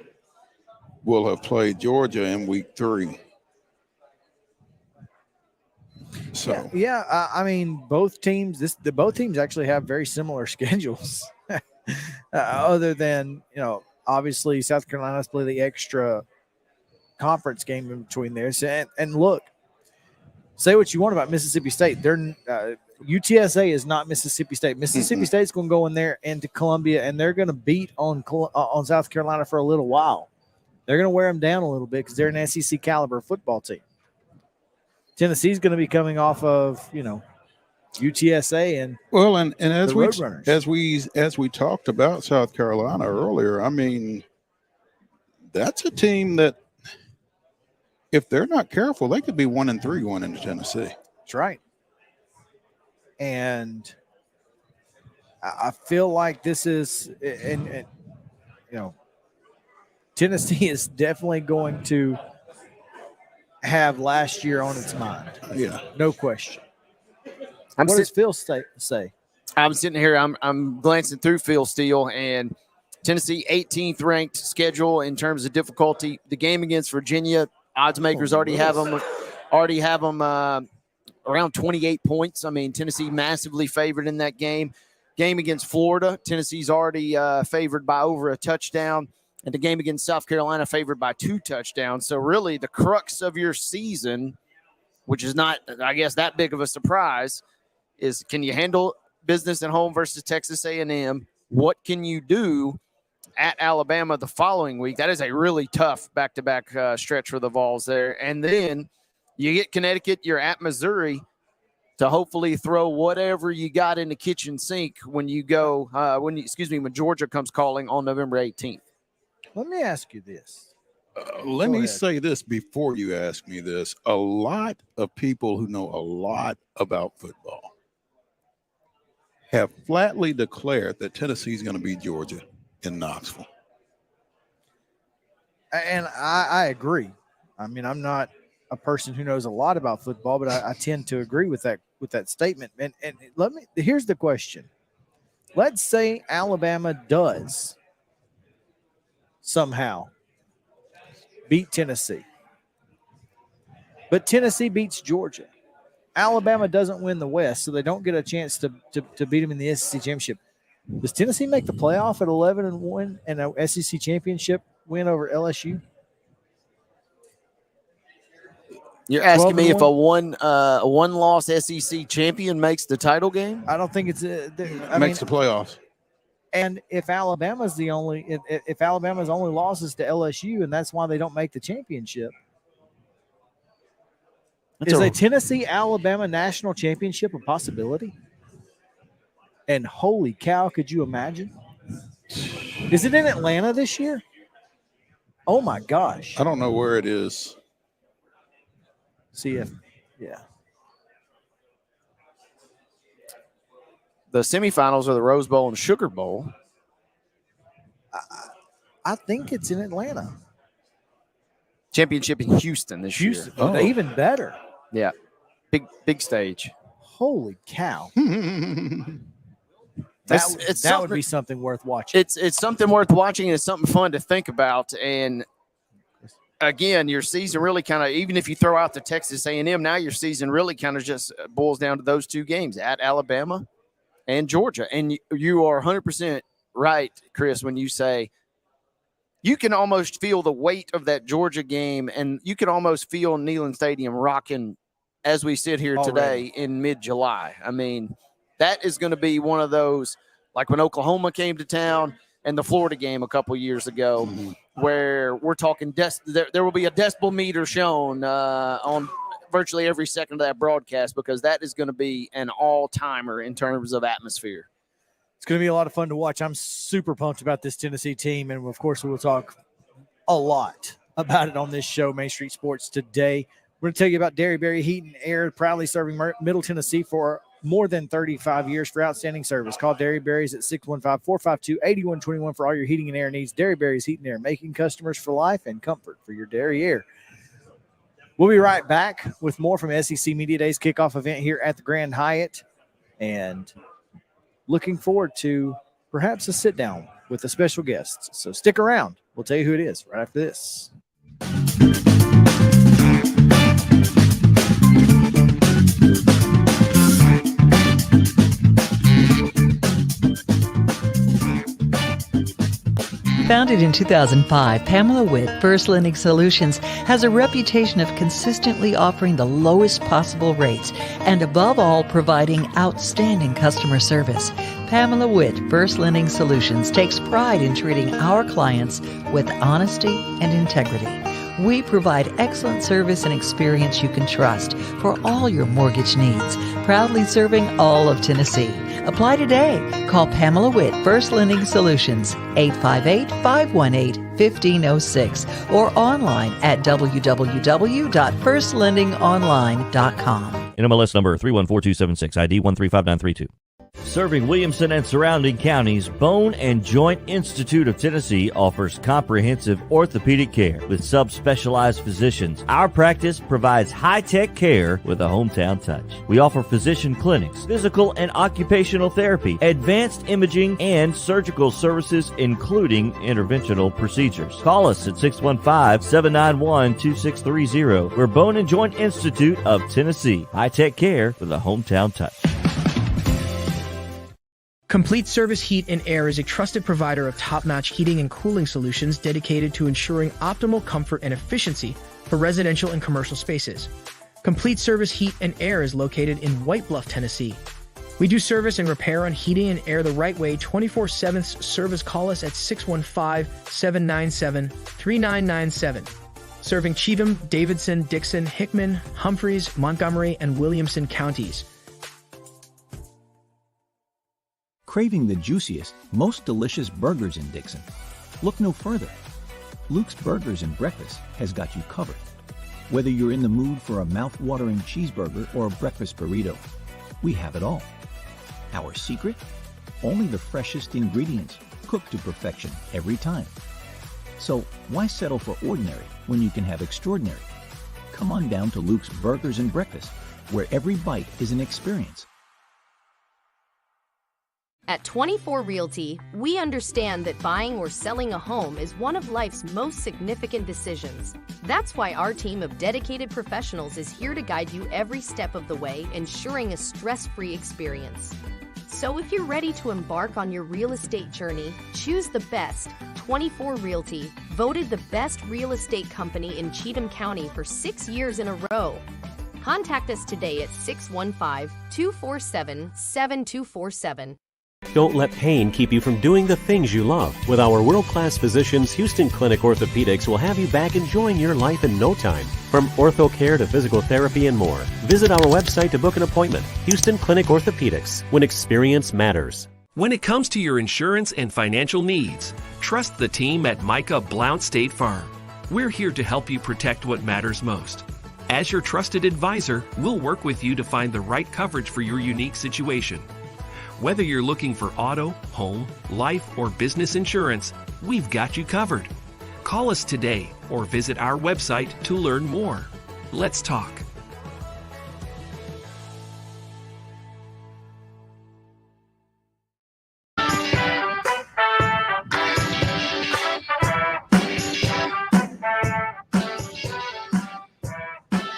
will have played Georgia in week 3. So I mean, both teams actually have very similar schedules. Other than, obviously South Carolina's play the extra conference game in between there. So, and look, say what you want about Mississippi State. They're UTSA is not Mississippi State. Mississippi State's going to go in there into Columbia, and they're going to beat on South Carolina for a little while. They're going to wear them down a little bit because they're an SEC caliber football team. Tennessee's going to be coming off of, UTSA and as we talked about South Carolina earlier, I mean, that's a team that if they're not careful, they could be 1-3 going into Tennessee. That's right. And I feel like this is, and Tennessee is definitely going to have last year on its mind. Yeah, no question. What does Phil say? I'm sitting here. I'm glancing through Phil Steele, and Tennessee 18th ranked schedule in terms of difficulty. The game against Virginia, odds makers already have them around 28 points. I mean, Tennessee massively favored in that game. Game against Florida, Tennessee's already favored by over a touchdown. And the game against South Carolina favored by 2 touchdowns. So really the crux of your season, which is not, I guess, that big of a surprise, is can you handle business at home versus Texas A&M? What can you do at Alabama the following week? That is a really tough back-to-back stretch for the Vols there. And then you get Connecticut, you're at Missouri to hopefully throw whatever you got in the kitchen sink when you go, when Georgia comes calling on November 18th. Let me ask you this. Let me say this before you ask me this. A lot of people who know a lot about football have flatly declared that Tennessee is going to beat Georgia in Knoxville. And I agree. I mean, I'm not a person who knows a lot about football, but I tend to agree with that statement. And here's the question. Let's say Alabama does somehow beat Tennessee, but Tennessee beats Georgia. Alabama doesn't win the West, so they don't get a chance to beat them in the SEC championship. Does Tennessee make the playoff at 11-1 and a SEC championship win over LSU? You're asking me if a one-loss SEC champion makes the title game? I don't think it's makes the playoffs. And if Alabama's if Alabama's only losses to LSU, and that's why they don't make the championship, is a Tennessee-Alabama national championship a possibility? And holy cow, could you imagine? Is it in Atlanta this year? Oh my gosh! I don't know where it is. Yeah. The semifinals are the Rose Bowl and Sugar Bowl. I think it's in Atlanta. Championship in Houston this year. Even better. Yeah. Big stage. Holy cow. That would be something worth watching. It's something worth watching, and it's something fun to think about. And again, your season really kind of, even if you throw out the Texas A&M, now your season really kind of just boils down to those 2 games at Alabama and Georgia. And you are 100% right, Chris, when you say you can almost feel the weight of that Georgia game, and you can almost feel Neyland Stadium rocking as we sit here today in mid-July. I mean, that is going to be one of those, like when Oklahoma came to town and the Florida game a couple years ago, where we're talking there will be a decibel meter shown on virtually every second of that broadcast, because that is going to be an all-timer in terms of atmosphere. It's going to be a lot of fun to watch. I'm super pumped about this Tennessee team, and of course we will talk a lot about it on this show, Main Street Sports Today. We're going to tell you about Derryberry Heat and Air, proudly serving Middle Tennessee for more than 35 years for outstanding service. Call Derryberry's at 615-452-8121 for all your heating and air needs. Derryberry's Heat and Air, making customers for life and comfort for your dairy air. We'll be right back with more from SEC Media Days kickoff event here at the Grand Hyatt, and looking forward to perhaps a sit-down with a special guest. So stick around. We'll tell you who it is right after this. Founded in 2005, Pamela Witt, First Lending Solutions, has a reputation of consistently offering the lowest possible rates and, above all, providing outstanding customer service. Pamela Witt, First Lending Solutions, takes pride in treating our clients with honesty and integrity. We provide excellent service and experience you can trust for all your mortgage needs, proudly serving all of Tennessee. Apply today. Call Pamela Witt, First Lending Solutions, 858-518-1506, or online at www.firstlendingonline.com. NMLS number 314276, ID 135932. Serving Williamson and surrounding counties, Bone and Joint Institute of Tennessee offers comprehensive orthopedic care with subspecialized physicians. Our practice provides high-tech care with a hometown touch. We offer physician clinics, physical and occupational therapy, advanced imaging, and surgical services, including interventional procedures. Call us at 615-791-2630. We're Bone and Joint Institute of Tennessee. High-tech care with a hometown touch. Complete Service Heat and Air is a trusted provider of top-notch heating and cooling solutions dedicated to ensuring optimal comfort and efficiency for residential and commercial spaces. Complete Service Heat and Air is located in White Bluff, Tennessee. We do service and repair on heating and air the right way 24/7 service. Call us at 615-797-3997. Serving Cheatham, Davidson, Dixon, Hickman, Humphreys, Montgomery, and Williamson counties. Craving the juiciest, most delicious burgers in Dixon? Look no further. Luke's Burgers and Breakfast has got you covered. Whether you're in the mood for a mouth-watering cheeseburger or a breakfast burrito, we have it all. Our secret? Only the freshest ingredients, cooked to perfection every time. So why settle for ordinary when you can have extraordinary? Come on down to Luke's Burgers and Breakfast, where every bite is an experience. At 24 Realty, we understand that buying or selling a home is one of life's most significant decisions. That's why our team of dedicated professionals is here to guide you every step of the way, ensuring a stress-free experience. So if you're ready to embark on your real estate journey, choose the best. 24 Realty, voted the best real estate company in Cheatham County for 6 years in a row. Contact us today at 615-247-7247. Don't let pain keep you from doing the things you love. With our world-class physicians, Houston Clinic Orthopedics will have you back enjoying your life in no time. From ortho care to physical therapy and more. Visit our website to book an appointment. Houston Clinic Orthopedics, when experience matters. When it comes to your insurance and financial needs, trust the team at Micah Blount State Farm. We're here to help you protect what matters most. As your trusted advisor, we'll work with you to find the right coverage for your unique situation. Whether you're looking for auto, home, life, or business insurance, we've got you covered. Call us today or visit our website to learn more. Let's talk.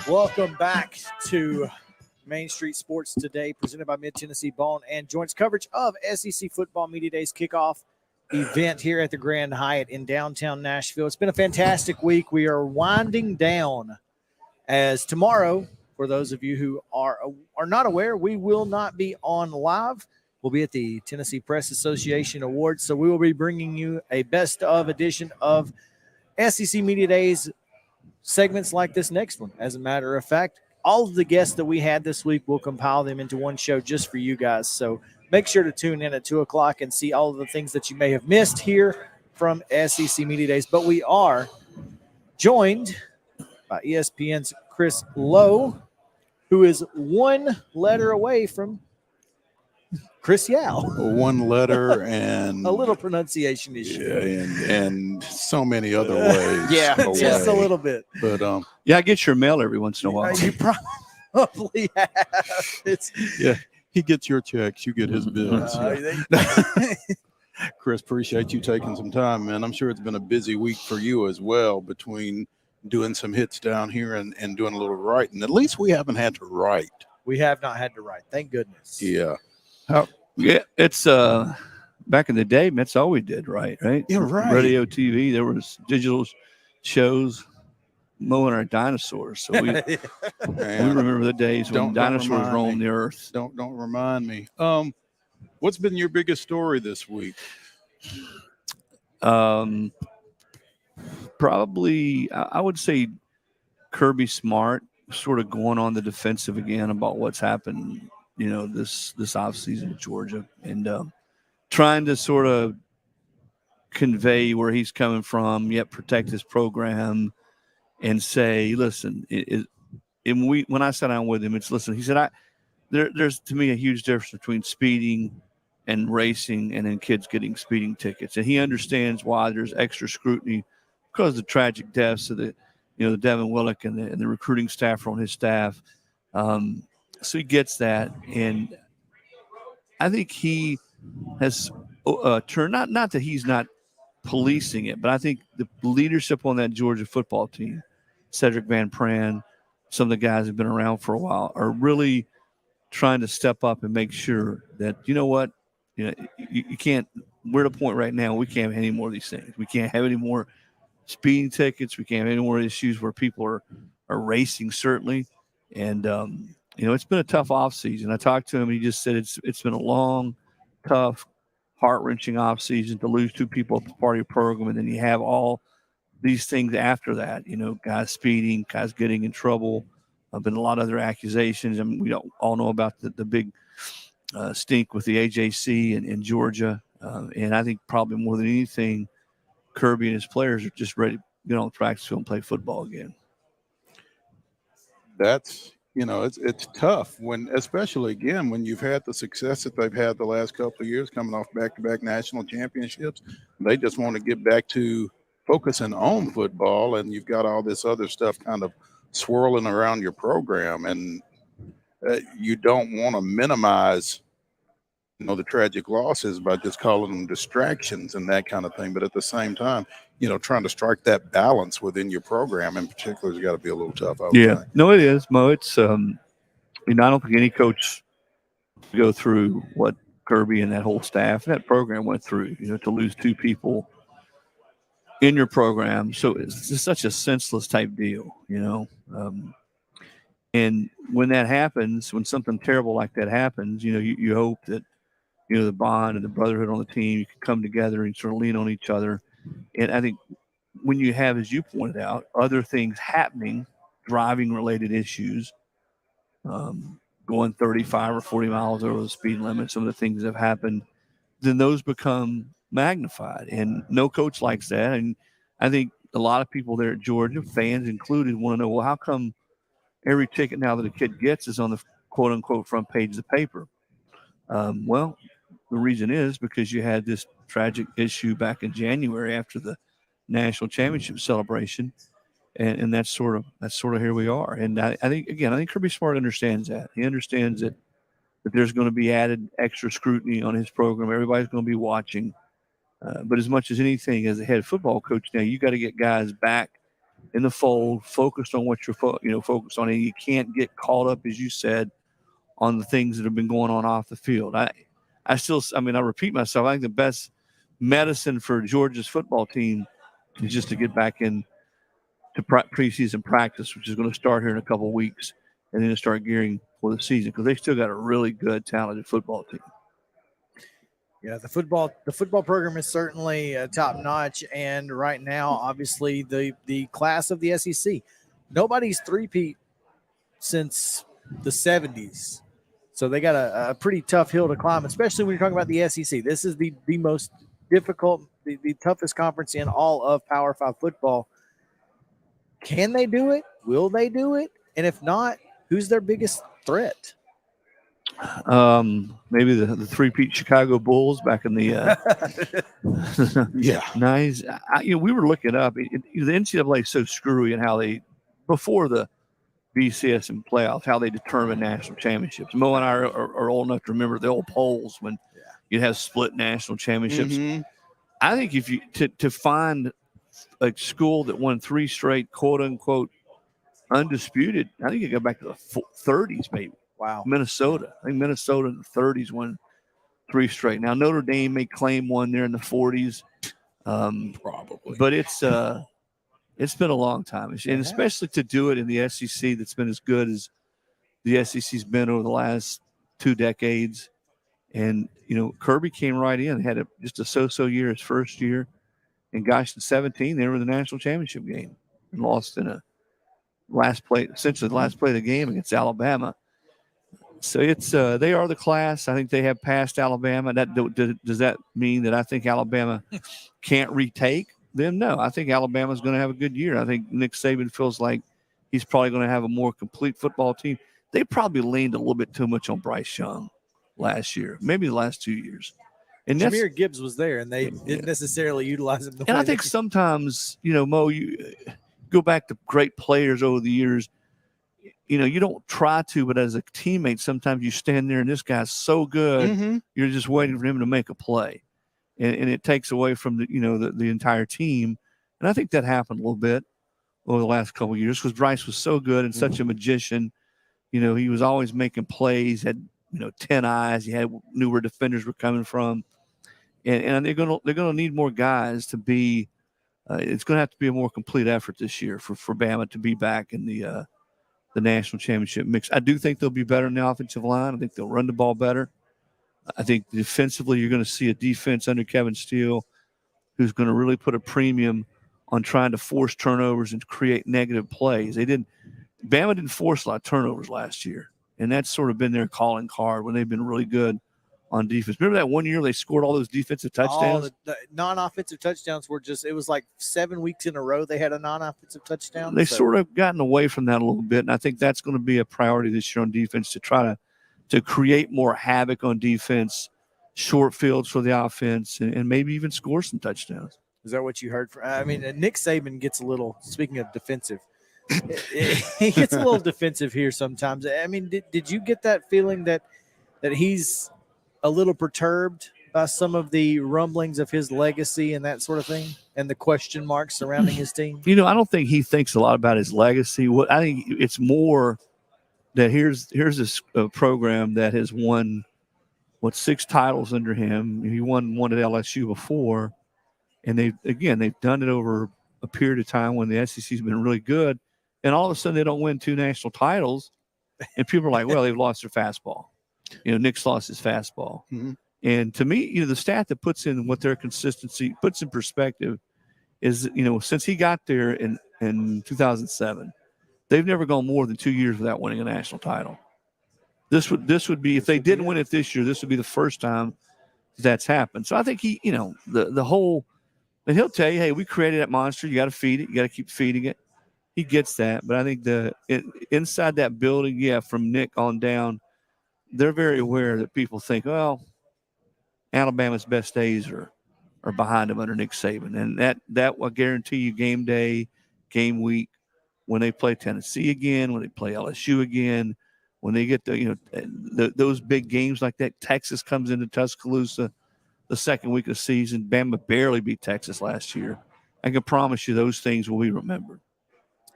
Welcome back to Main Street Sports Today, presented by Mid-Tennessee Bone and Joints, coverage of SEC Football Media Days kickoff event here at the Grand Hyatt in downtown Nashville. It's been a fantastic week. We are winding down, as tomorrow, for those of you who are not aware, we will not be on live. We'll be at the Tennessee Press Association Awards, so we will be bringing you a best of edition of SEC Media Days segments like this next one. As a matter of fact, all of the guests that we had this week, we'll compile them into one show just for you guys. So make sure to tune in at 2 o'clock and see all of the things that you may have missed here from SEC Media Days. But we are joined by ESPN's Chris Lowe, who is one letter away from Chris Yao. One letter and a little pronunciation issue. Yeah, and so many other ways. Just a little bit. But yeah, I get your mail every once in a while. You probably have. Yeah, he gets your checks, you get his bills. Chris, appreciate you taking some time, man. I'm sure it's been a busy week for you as well, between doing some hits down here and doing a little writing. At least we haven't had to write. We have not had to write. Thank goodness. Yeah. Yeah, it's back in the day, that's all we did, right? Yeah, right. Radio, TV, there was digital shows mowing our dinosaurs. So we remember the days when dinosaurs roamed the earth. Don't remind me. What's been your biggest story this week? Probably, I would say Kirby Smart sort of going on the defensive again about what's happened, this offseason at Georgia, and trying to sort of convey where he's coming from, yet protect his program, and say, listen, when I sat down with him, he said, there's to me a huge difference between speeding and racing and then kids getting speeding tickets. And he understands why there's extra scrutiny because of the tragic deaths of the Devin Willock and the recruiting staff on his staff. So he gets that. And I think he has turned, not that he's not policing it, but I think the leadership on that Georgia football team, Cedric Van Pran, some of the guys who've been around for a while, are really trying to step up and make sure that, you can't, we're at a point right now, we can't have any more of these things. We can't have any more speeding tickets. We can't have any more issues where people are racing, certainly. And, it's been a tough offseason. I talked to him. He just said it's been a long, tough, heart-wrenching offseason to lose two people at the party program, and then you have all these things after that, guys speeding, guys getting in trouble. Been a lot of other accusations. I mean, we all know about the big stink with the AJC in Georgia. And I think probably more than anything, Kirby and his players are just ready to get on the practice field and play football again. That's, it's tough especially again, when you've had the success that they've had the last couple of years coming off back-to-back national championships. They just want to get back to focusing on football, and you've got all this other stuff kind of swirling around your program, and you don't want to minimize the tragic losses by just calling them distractions and that kind of thing. But at the same time, trying to strike that balance within your program in particular has got to be a little tough. Yeah, no, it is, Mo. It's I don't think any coach go through what Kirby and that whole staff, that program went through, to lose two people in your program. So it's just such a senseless type deal, and when that happens, when something terrible like that happens, you hope that, the bond and the brotherhood on the team, you can come together and sort of lean on each other. And I think when you have, as you pointed out, other things happening, driving related issues, going 35 or 40 miles over the speed limit, some of the things that have happened, then those become magnified. And no coach likes that. And I think a lot of people there at Georgia, fans included, want to know, well, how come every ticket now that a kid gets is on the quote unquote front page of the paper? Well, the reason is because you had this tragic issue back in January after the national championship celebration. And that's sort of here we are. And I think Kirby Smart understands that. He understands that there's going to be added extra scrutiny on his program. Everybody's going to be watching. But as much as anything, as a head football coach now, you got to get guys back in the fold, focused on what you're focused on. And you can't get caught up, as you said, on the things that have been going on off the field. I repeat myself. I think the best medicine for Georgia's football team is just to get back in to preseason practice, which is going to start here in a couple of weeks, and then to start gearing for the season, because they still got a really good, talented football team. Yeah, the football program is certainly top notch, and right now, obviously, the class of the SEC, nobody's three-peat since the 70s, so they got a pretty tough hill to climb, especially when you're talking about the SEC. This is the most difficult, the toughest conference in all of Power 5 football. Can they do it? Will they do it? And if not, who's their biggest threat? Maybe the three-peat Chicago Bulls back in the yeah, nice. We were looking up. The NCAA is so screwy in how they, before the BCS and playoffs, how they determine national championships. Mo and I are old enough to remember the old polls when you'd have split national championships. Mm-hmm. I think if you to find a school that won 3 straight quote-unquote undisputed, I think you go back to the 30s maybe. Wow. Minnesota. I think Minnesota in the 30s won 3 straight. Now Notre Dame may claim one there in the 40s, probably, but it's been a long time, and especially to do it in the SEC that's been as good as the SEC's been over the last 2 decades. And Kirby came right in, had just a so-so year his first year, and gosh, in 17 they were in the national championship game and lost in a essentially the last play of the game against Alabama. So it's they are the class. I think they have passed Alabama. Does that mean that I think Alabama can't retake them? No, I think Alabama's going to have a good year. I think Nick Saban feels like he's probably going to have a more complete football team. They probably leaned a little bit too much on Bryce Young last year, maybe the last 2 years. And Jameer Gibbs was there, and they didn't necessarily utilize him. And I think sometimes, Mo, you go back to great players over the years. You don't try to, but as a teammate, sometimes you stand there and this guy's so good, you're just waiting for him to make a play, and it takes away from the entire team. And I think that happened a little bit over the last couple of years because Bryce was so good and such a magician. He was always making plays, had 10 eyes. He knew where defenders were coming from, and they're gonna need more guys to be. It's gonna have to be a more complete effort this year for Bama to be back in the national championship mix. I do think they'll be better in the offensive line. I think they'll run the ball better. I think defensively, you're going to see a defense under Kevin Steele who's going to really put a premium on trying to force turnovers and create negative plays. Bama didn't force a lot of turnovers last year, and that's sort of been their calling card when they've been really good on defense. Remember that one year they scored all those defensive touchdowns? All the non-offensive touchdowns were it was like 7 weeks in a row they had a non-offensive touchdown. They sort of gotten away from that a little bit, and I think that's going to be a priority this year on defense to try to create more havoc on defense, short fields for the offense, and maybe even score some touchdowns. Is that what you heard? Nick Saban gets a little, speaking of defensive, he gets a little defensive here sometimes. Did you get that feeling that he's a little perturbed by some of the rumblings of his legacy and that sort of thing, and the question marks surrounding his team? I don't think he thinks a lot about his legacy. I think it's more that here's this program that has won 6 titles under him. He won one at LSU before, and they've done it over a period of time when the SEC's been really good, and all of a sudden they don't win 2 national titles, and people are like, well, they've lost their fastball. Nick's lost his fastball. Mm-hmm. And to me, the stat that puts in what their consistency puts in perspective is, since he got there in 2007, they've never gone more than 2 years without winning a national title. This would be, if they didn't win it this year, this would be the first time that's happened. So I think he, the whole, and he'll tell you, hey, we created that monster. You got to feed it. You got to keep feeding it. He gets that. But I think inside that building, from Nick on down, they're very aware that people think, well, Alabama's best days are behind them under Nick Saban. And that will guarantee you game day, game week, when they play Tennessee again, when they play LSU again, when they get those big games like that. Texas comes into Tuscaloosa the second week of the season. Bama barely beat Texas last year. I can promise you those things will be remembered.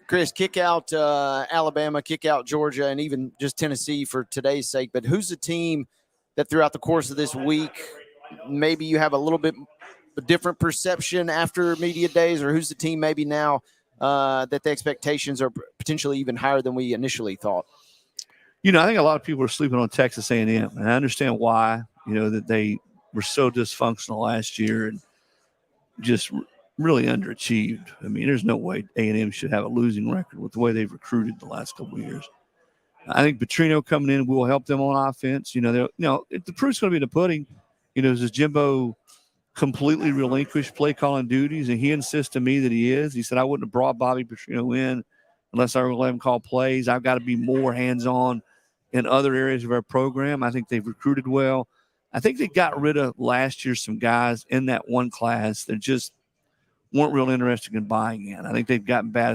Chris, kick out Alabama, kick out Georgia, and even just Tennessee for today's sake. But who's the team that throughout the course of this week, maybe you have a little bit different perception after media days, or who's the team maybe now that the expectations are potentially even higher than we initially thought? I think a lot of people are sleeping on Texas A&M, and I understand why, that they were so dysfunctional last year and just really underachieved. There's no way A&M should have a losing record with the way they've recruited the last couple of years. I think Petrino coming in will help them on offense. The proof's going to be in the pudding. Does Jimbo completely relinquish play calling duties? And he insists to me that he is. He said, I wouldn't have brought Bobby Petrino in unless I were going to let him call plays. I've got to be more hands-on in other areas of our program. I think they've recruited well. I think they got rid of last year some guys in that one class that just weren't real interested in buying in. I think they've gotten rid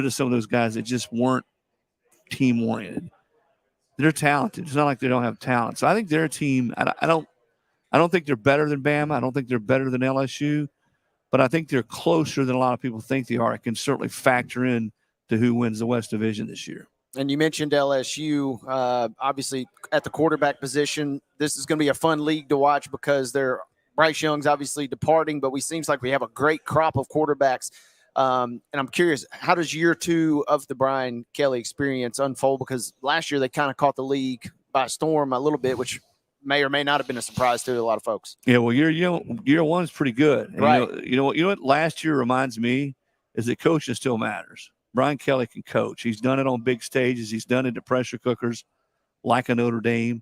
of some of those guys that just weren't team-oriented. They're talented. It's not like they don't have talent. So I think they're a team. I don't think they're better than Bama. I don't think they're better than LSU, but I think they're closer than a lot of people think they are. It can certainly factor in to who wins the West Division this year. And you mentioned LSU, obviously at the quarterback position. This is going to be a fun league to watch because Bryce Young's obviously departing, but seems like we have a great crop of quarterbacks. And I'm curious, how does year 2 of the Brian Kelly experience unfold? Because last year they kind of caught the league by storm a little bit, which may or may not have been a surprise to a lot of folks. Yeah, well, year 1 is pretty good. And right. You know what last year reminds me is that coaching still matters. Brian Kelly can coach. He's done it on big stages. He's done it at pressure cookers like a Notre Dame.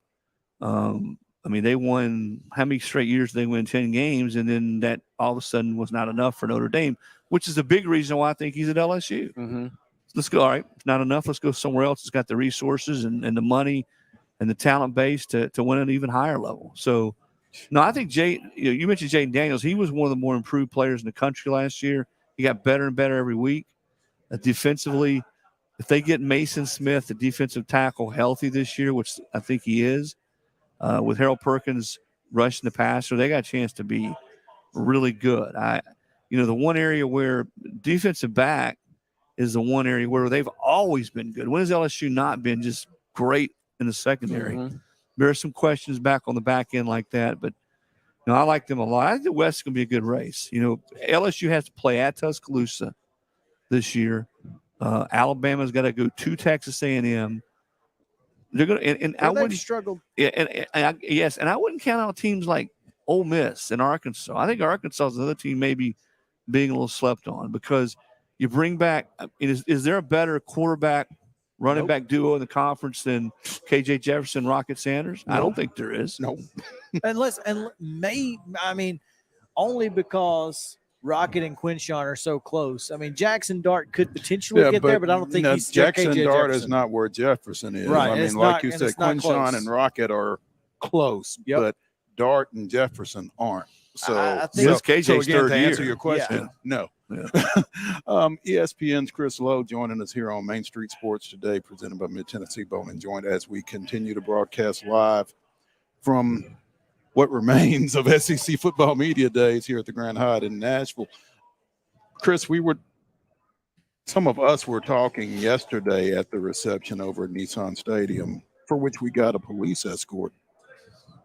They won how many straight years did they win 10 games, and then that all of a sudden was not enough for Notre Dame, which is a big reason why I think he's at LSU. Mm-hmm. Let's go. All right, it's not enough. Let's go somewhere else. It's got the resources and the money and the talent base to win at an even higher level. So, no, I think you mentioned Jaden Daniels. He was one of the more improved players in the country last year. He got better and better every week. Defensively, if they get Mason Smith, the defensive tackle, healthy this year, which I think he is, with Harold Perkins rushing the passer, they got a chance to be really good. The one area where defensive back is the one area where they've always been good. When has LSU not been just great in the secondary? Mm-hmm. There are some questions back on the back end like that, but I like them a lot. I think the West is going to be a good race. LSU has to play at Tuscaloosa this year. Alabama's got to go to Texas A&M. They're going to, and I wouldn't struggle. Yeah, and I wouldn't count out teams like Ole Miss and Arkansas. I think Arkansas is another team maybe being a little slept on because you bring back. Is there a better quarterback running back duo in the conference than KJ Jefferson, Rocket Sanders? Nope. I don't think there is. Nope. Only because Rocket and Quinshon are so close. Jackson Dart could potentially get there, but I don't think he's Jackson KJ Dart Jefferson. is not where Jefferson is. Right. Like you said, Quinshon close. and Rocket are close, but Dart and Jefferson aren't. So I think this KJ's again, third to year. answer your question, no. Yeah. ESPN's Chris Lowe joining us here on Main Street Sports Today, presented by Mid-Tennessee Bone & Joint, as we continue to broadcast live from what remains of SEC football media days here at the Grand Hyatt in Nashville. Chris, some of us were talking yesterday at the reception over at Nissan Stadium, for which we got a police escort,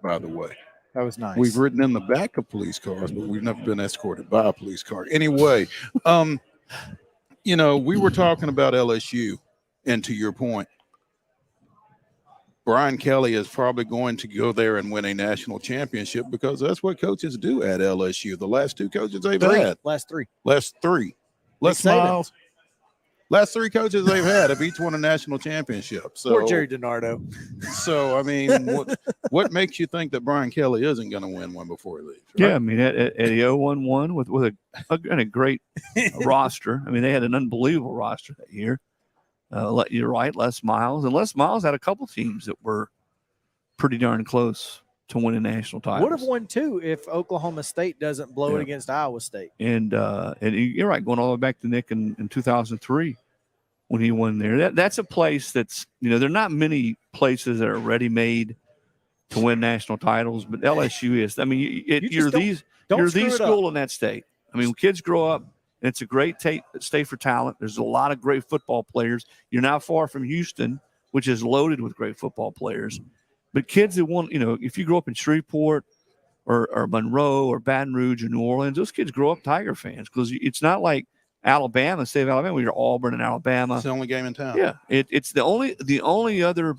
by the way. That was nice. We've ridden in the back of police cars, but we've never been escorted by a police car. Anyway, we were talking about LSU, and to your point, Brian Kelly is probably going to go there and win a national championship because that's what coaches do at LSU. The last 2 coaches they've had. Last three. Les Miles. Last 3 coaches they've had have each won a national championship. So, poor Jerry DiNardo. So, what makes you think that Brian Kelly isn't going to win one before he leaves? Right? Yeah, Eddie O won one with a great roster. They had an unbelievable roster that year. You're right, Les Miles. And Les Miles had a couple teams that were pretty darn close to winning national titles. Would have won 2 if Oklahoma State doesn't blow it against Iowa State. And you're right, going all the way back to Nick in 2003 when he won there. That's a place that's, there are not many places that are ready-made to win national titles, but LSU is. You're the school in that state. When kids grow up, and it's a great state for talent. There's a lot of great football players. You're not far from Houston, which is loaded with great football players. But kids that want, if you grow up in Shreveport or Monroe or Baton Rouge or New Orleans, those kids grow up Tiger fans because it's not like Alabama, state of Alabama, where you're Auburn and Alabama. It's the only game in town. Yeah, it's the only other.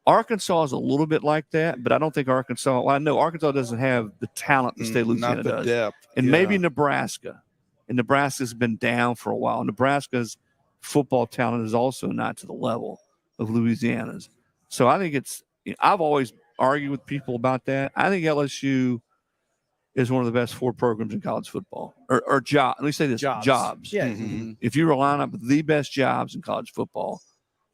Arkansas is a little bit like that, but I don't think Arkansas. Well, I know Arkansas doesn't have the talent the state of Louisiana does. Depth. And maybe Nebraska. And Nebraska's been down for a while. Nebraska's football talent is also not to the level of Louisiana's. So I think I've always argued with people about that. I think LSU is one of the best 4 programs in college football. Or job. Let me say this. Jobs. Yeah. Mm-hmm. If you were to line up the best jobs in college football,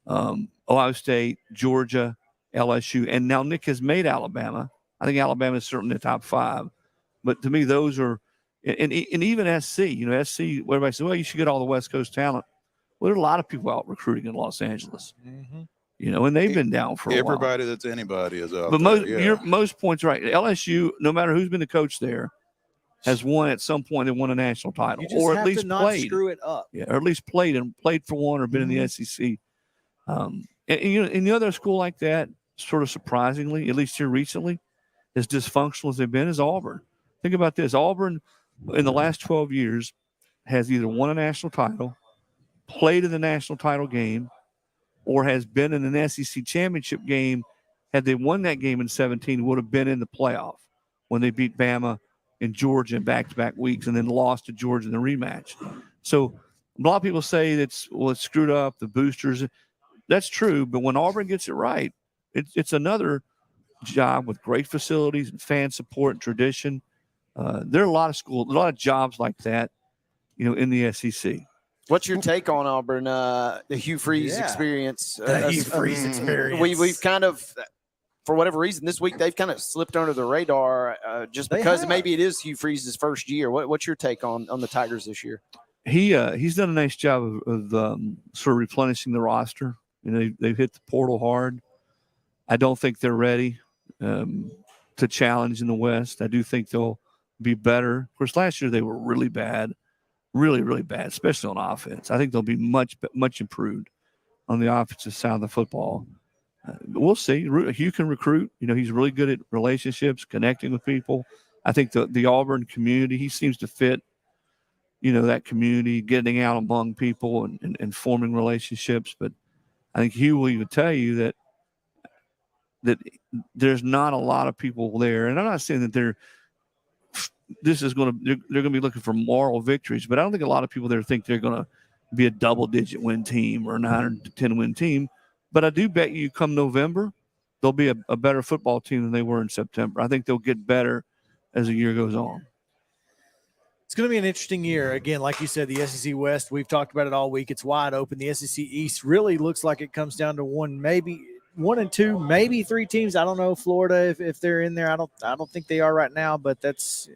Ohio State, Georgia, LSU, and now Nick has made Alabama. I think Alabama is certainly in the top 5. But to me, those are and even SC, SC, everybody says, well, you should get all the West Coast talent. Well, there are a lot of people out recruiting in Los Angeles. Mm-hmm. And they've been down for a while. Everybody that's anybody is out but there. most points right. LSU, no matter who's been the coach there, has won at some point. They won a national title, You just or have at least to not played. screw it up. Yeah, or at least played for one, or been in the SEC And any other school like that, sort of surprisingly, at least here recently, as dysfunctional as they've been, is Auburn. Think about this. Auburn, in the last 12 years, has either won a national title, played in the national title game, or has been in an SEC championship game. Had they won that game in 2017, would have been in the playoff when they beat Bama and Georgia in back-to-back weeks and then lost to Georgia in the rematch. So a lot of people say it's screwed up, the boosters. That's true, but when Auburn gets it right, it's another job with great facilities and fan support and tradition. There are a lot of schools, a lot of jobs like that, in the SEC. What's your take on Auburn, the Hugh Freeze experience? The Hugh Freeze experience. We've kind of, for whatever reason, this week they've kind of slipped under the radar just because maybe it is Hugh Freeze's first year. What's your take on the Tigers this year? He's done a nice job of sort of replenishing the roster. They've hit the portal hard. I don't think they're ready to challenge in the West. I do think they'll be better. Of course, last year they were really bad. Really, really bad, especially on offense. I think they'll be much improved on the offensive side of the football. We'll see. Hugh can recruit. He's really good at relationships, connecting with people. I think the Auburn community, he seems to fit, that community, getting out among people and forming relationships. But I think Hugh will even tell you that there's not a lot of people there. And I'm not saying that they're going to be looking for moral victories, but I don't think a lot of people there think they're going to be a double-digit win team or a 9-10 win team. But I do bet you come November, they'll be a better football team than they were in September. I think they'll get better as the year goes on. It's going to be an interesting year. Again, like you said, the SEC West, we've talked about it all week. It's wide open. The SEC East really looks like it comes down to one and two, maybe three teams. I don't know Florida if they're in there. I don't think they are right now, but it's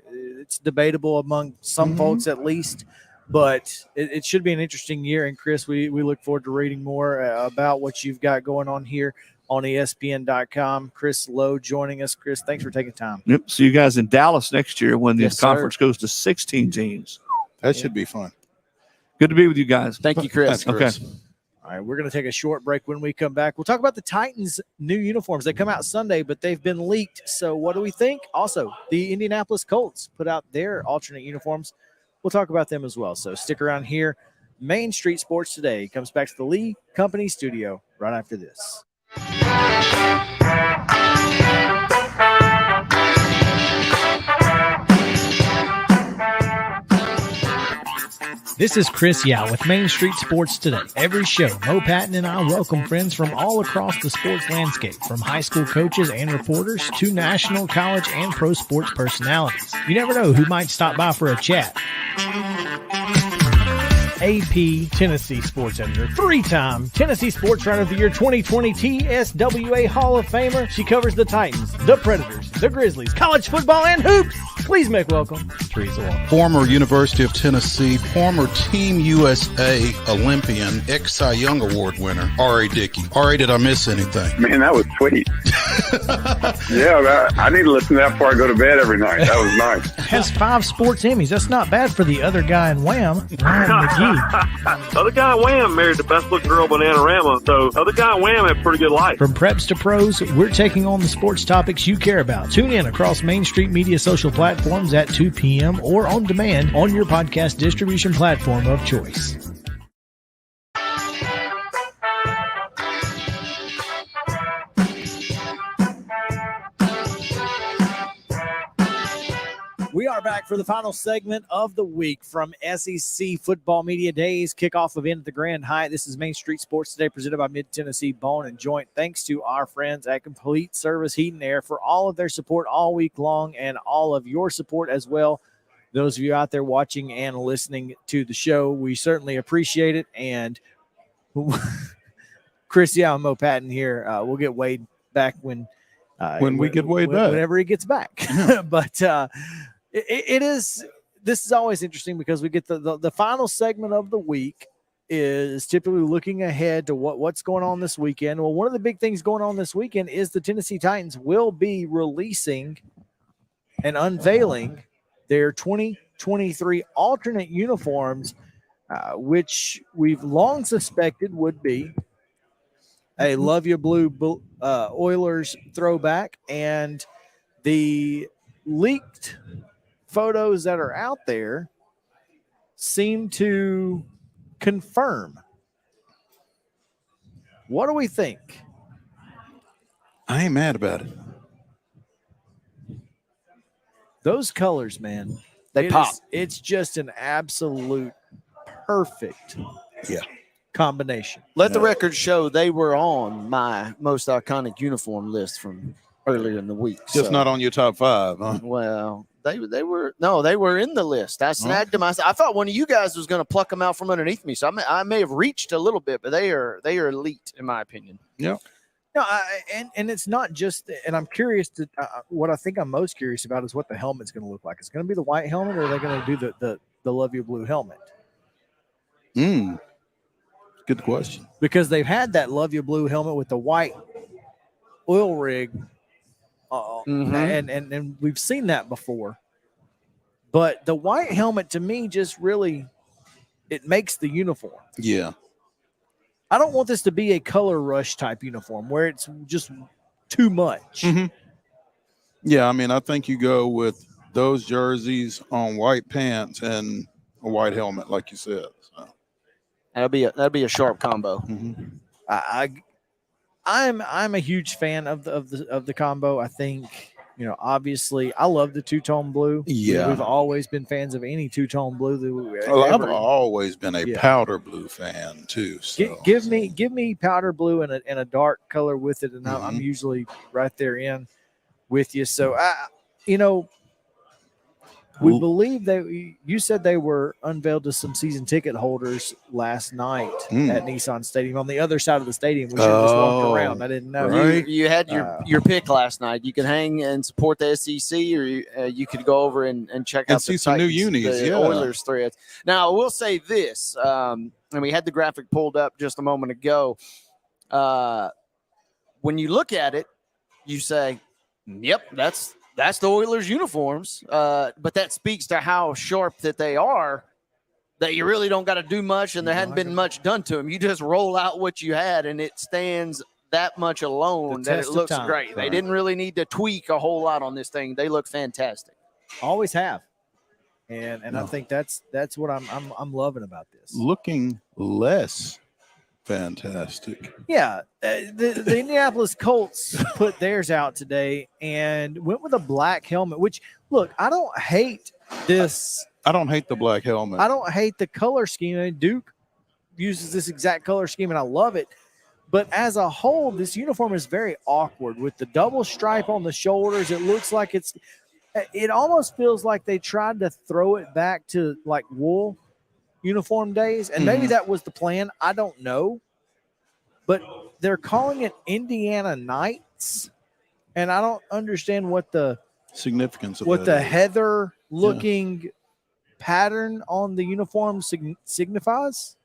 debatable among some folks at least. But it should be an interesting year. And Chris, we look forward to reading more about what you've got going on here on ESPN.com. Chris Lowe joining us. Chris, thanks for taking time. Yep. See you guys in Dallas next year when the conference goes to 16 teams. That should be fun. Good to be with you guys. Thank you, Chris. Okay. All right, we're going to take a short break. When we come back, we'll talk about the Titans' new uniforms. They come out Sunday, but they've been leaked. So what do we think? Also, the Indianapolis Colts put out their alternate uniforms. We'll talk about them as well. So stick around here. Main Street Sports Today comes back to the Lee Company studio right after this. This is Chris Yao with Main Street Sports Today. Every show, Mo Patton and I welcome friends from all across the sports landscape, from high school coaches and reporters to national, college, and pro sports personalities. You never know who might stop by for a chat. AP Tennessee sports editor, three-time Tennessee Sports Writer of the Year 2020 TSWA Hall of Famer. She covers the Titans, the Predators, the Grizzlies, college football, and hoops. Please make welcome Teresa Walker. Former University of Tennessee, former Team USA Olympian, ex-Cy Young Award winner, R.A. Dickey. R.A., did I miss anything? Man, that was sweet. Yeah, I need to listen to that before I go to bed every night. That was nice. Has 5 sports Emmys. That's not bad for the other guy in Wham, Ryan McGee. Other guy in Wham married the best looking girl, Bananarama. So other guy in Wham had a pretty good life. From preps to pros, we're taking on the sports topics you care about. Tune in across Main Street Media social platforms at 2 p.m. or on demand on your podcast distribution platform of choice. We are back for the final segment of the week from SEC Football Media Days, kickoff event at the Grand Hyatt. This is Main Street Sports Today, presented by Mid-Tennessee Bone and Joint. Thanks to our friends at Complete Service Heat and Air for all of their support all week long and all of your support as well. Those of you out there watching and listening to the show, we certainly appreciate it. And Chris Yao and Mo Patton here. We'll get Wade back when we get Wade back. Whenever he gets back. But this is always interesting because we get the final segment of the week is typically looking ahead to what's going on this weekend. Well, one of the big things going on this weekend is the Tennessee Titans will be releasing and unveiling their 2023 alternate uniforms, which we've long suspected would be a Love You Blue Oilers throwback, and the leaked photos that are out there seem to confirm. What do we think? I ain't mad about it. Those colors, man, they pop. It's just an absolute perfect combination. Let the record show they were on my most iconic uniform list from earlier in the week. Just not on your top 5, huh? Well, they were in the list. I snagged them. I thought one of you guys was going to pluck them out from underneath me. So I may have reached a little bit, but they are elite in my opinion. Yeah. No, and it's not just. And I'm curious to what I think I'm most curious about is what the helmet's going to look like. It's going to be the white helmet, or are they going to do the Love You Blue helmet? Good question. Because they've had that Love You Blue helmet with the white oil rig, and we've seen that before. But the white helmet to me just really it makes the uniform. Yeah. I don't want this to be a color rush type uniform where it's just too much. Yeah, I mean, I think you go with those jerseys on white pants and a white helmet, like you said. So. That'd be a sharp combo. I'm a huge fan of the combo. I think, obviously I love the two-tone blue. Yeah. We've always been fans of any two-tone blue. I've always been a powder blue fan too. So. Give me powder blue and a dark color with it, and I'm usually right there in with you. So we believe you said they were unveiled to some season ticket holders last night at Nissan Stadium on the other side of the stadium. We should have just walked around. I didn't know. Right. You had your pick last night. You could hang and support the SEC, or you could go over and check out see some new unis. The Oilers threads. Now, I will say this, and we had the graphic pulled up just a moment ago. When you look at it, you say, "Yep, that's the Oilers uniforms," but that speaks to how sharp that they are, that you really don't got to do much, and there hadn't been much done to them. You just roll out what you had, and it stands that much alone that it looks great. They didn't really need to tweak a whole lot on this thing. They look fantastic. Always have, and I think that's what I'm loving about this. Looking less fantastic. Yeah, the Indianapolis Colts put theirs out today and went with a black helmet, which, look, I don't hate this. I don't hate the black helmet. I don't hate the color scheme. I mean, Duke uses this exact color scheme, and I love it. But as a whole, this uniform is very awkward with the double stripe on the shoulders. It looks like it almost feels like they tried to throw it back to like wool uniform days, and maybe that was the plan. I don't know, but they're calling it Indiana Knights, and I don't understand what the significance of what that the heather looking pattern on the uniform signifies.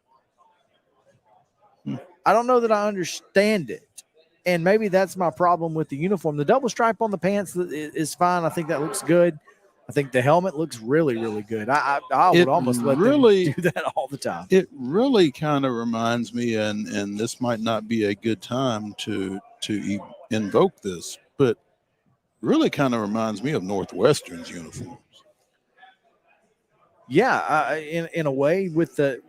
I don't know that I understand it, and maybe that's my problem with the uniform. The double stripe on the pants is fine. I think that looks good. I think the helmet looks really, really good. I would almost let them do that all the time. It really kind of reminds me, and this might not be a good time to invoke this, but really kind of reminds me of Northwestern's uniforms. Yeah, in a way, with the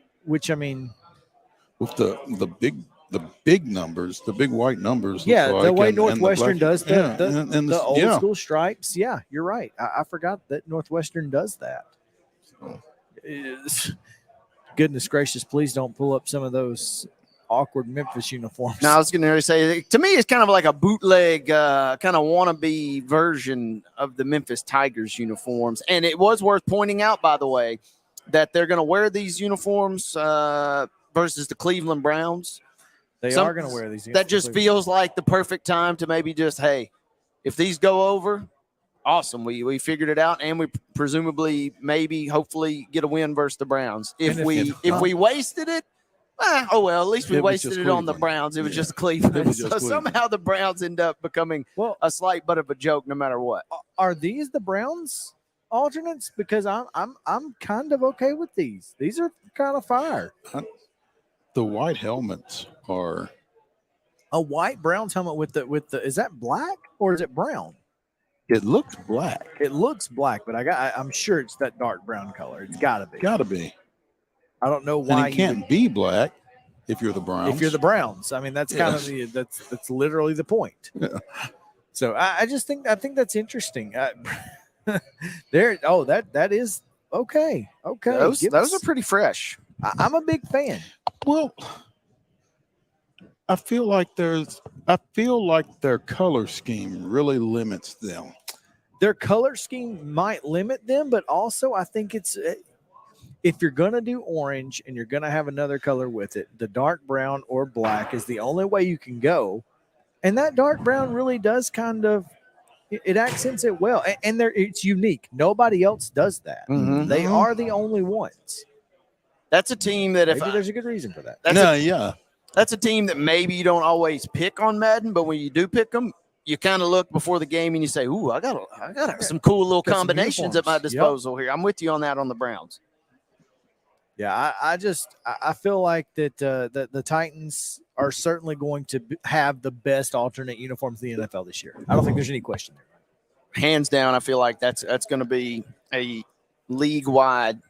big numbers, the big white numbers. Yeah, like, the way and Northwestern the black, does the old yeah. school stripes. Yeah, you're right. I forgot that Northwestern does that. Goodness gracious, please don't pull up some of those awkward Memphis uniforms. Now, I was going to say, to me, it's kind of like a bootleg, kind of wannabe version of the Memphis Tigers uniforms. And it was worth pointing out, by the way, that they're going to wear these uniforms versus the Cleveland Browns. They are going to wear these. That just feels like the perfect time to maybe just, hey, if these go over, awesome. We figured it out, and we presumably, maybe, hopefully, get a win versus the Browns. If we wasted it, oh well. At least we wasted it on the Browns. It was just Cleveland. So somehow the Browns end up becoming a slight butt of a joke, no matter what. Are these the Browns alternates? Because I'm kind of okay with these. These are kind of fire. The white helmets are A white Browns helmet with the is that black or is it brown? It looks black. It looks black, but I'm sure it's that dark brown color. It's got to be. Got to be. I don't know why And it can't be black if you're the Browns. If you're the Browns, I mean that's kind of that's literally the point. Yeah. So I think that's interesting. That is okay. Okay, Those are pretty fresh. I'm a big fan. Well, I feel like their color scheme really limits them. Their color scheme might limit them, but also I think it's if you're going to do orange and you're going to have another color with it, the dark brown or black is the only way you can go. And that dark brown really does kind of it accents it well, and it's unique. Nobody else does that. Mhm. They are the only ones. That's a team that Maybe there's a good reason for that. That's a team that maybe you don't always pick on Madden, but when you do pick them, you kind of look before the game and you say, "Ooh, I got some cool little Got some combinations at my uniforms. Yep. disposal here." I'm with you on that on the Browns. Yeah, I feel like that the Titans are certainly going to have the best alternate uniforms in the NFL this year. I don't think there's any question there. Hands down, I feel like that's going to be a league-wide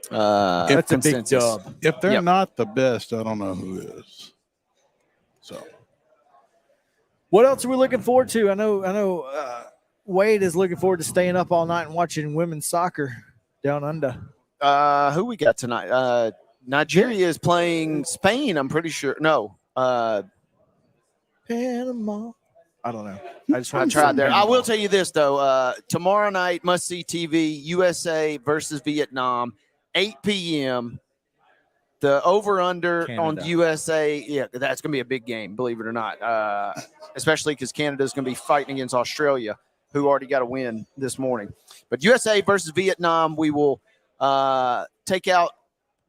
That's a big consensus. dub. If they're Yep. not the best, I don't know who is. So What else are we looking forward to? I know Wade is looking forward to staying up all night and watching women's soccer down under. Who we got tonight? Nigeria is playing Spain, I'm pretty sure. No. Panama. I don't know. I tried there. I will tell you this, though. Tomorrow night, must-see TV, USA versus Vietnam, 8 p.m. The over-under on Canada. USA, yeah, that's going to be a big game, believe it or not, especially because Canada's going to be fighting against Australia, who already got a win this morning. But USA versus Vietnam, we will take out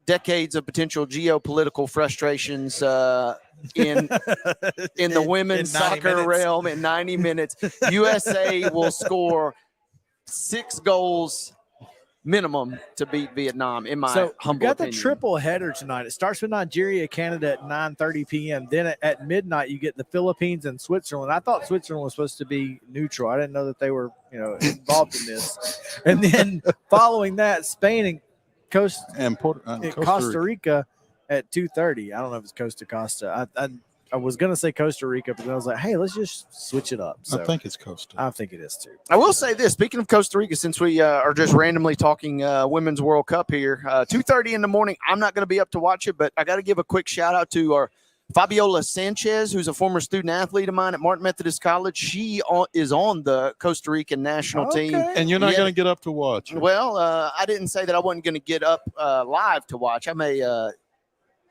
decades of potential geopolitical frustrations in the women's In 90 soccer minutes. realm in 90 minutes. USA will score 6 goals minimum to beat Vietnam, in my So we've humble got the opinion. triple header tonight. It starts with Nigeria, Canada at 9:30 p.m. Then at midnight, you get the Philippines and Switzerland. I thought Switzerland was supposed to be neutral. I didn't know that they were, involved in this. And then following that, Spain and Costa Rica at 2:30. I don't know if it's Costa Costa. I was gonna say Costa Rica, but then I was like, hey, let's just switch it up. So I think it's Costa. I think it is too. I will say this, speaking of Costa Rica, since we are just randomly talking Women's World Cup here, 2:30 in the morning, I'm not going to be up to watch it, but I got to give a quick shout out to our Fabiola Sanchez, who's a former student athlete of mine at Martin Methodist College. She is on the Costa Rican national team. And you're not going to get up to watch. Well, I didn't say that I wasn't going to get up live to watch. I may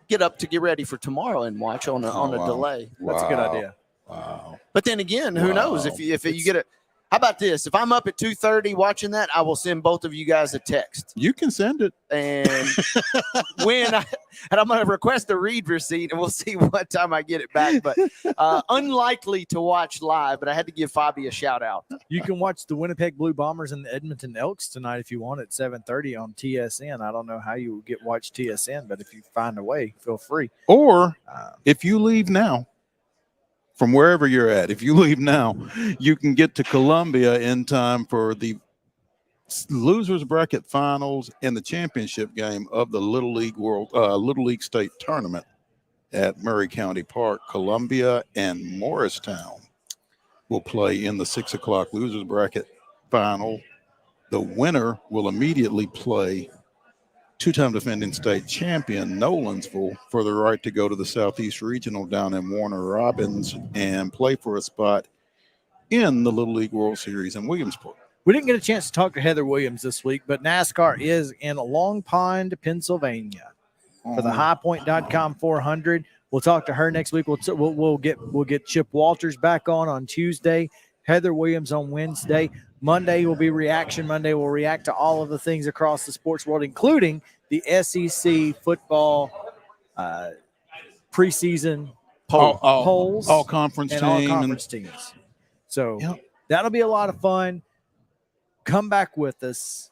get up to get ready for tomorrow and watch on a delay. That's a good idea. Wow. But then again, who knows if you get it? How about this? If I'm up at 2:30 watching that, I will send both of you guys a text. You can send it. And I'm going to request a read receipt, and we'll see what time I get it back. But unlikely to watch live, but I had to give Fabi a shout out. You can watch the Winnipeg Blue Bombers and the Edmonton Elks tonight if you want at 7:30 on TSN. I don't know how you will watch TSN, but if you find a way, feel free. Or if you leave now, from wherever you're at, if you leave now, you can get to Columbia in time for the losers bracket finals and the championship game of the Little League State Tournament at Murray County Park. Columbia and Morristown will play in the 6 o'clock losers bracket final. The winner will immediately play two-time defending state champion Nolansville for the right to go to the Southeast Regional down in Warner Robins and play for a spot in the Little League World Series in Williamsport. We didn't get a chance to talk to Heather Williams this week, but NASCAR is in Long Pond, Pennsylvania for the HighPoint.com 400. We'll talk to her next week. We'll get Chip Walters back on Tuesday, Heather Williams on Wednesday. Monday will be Reaction Monday. We'll react to all of the things across the sports world, including the SEC football preseason polls, all conference and team all conference teams. So that'll be a lot of fun. Come back with us.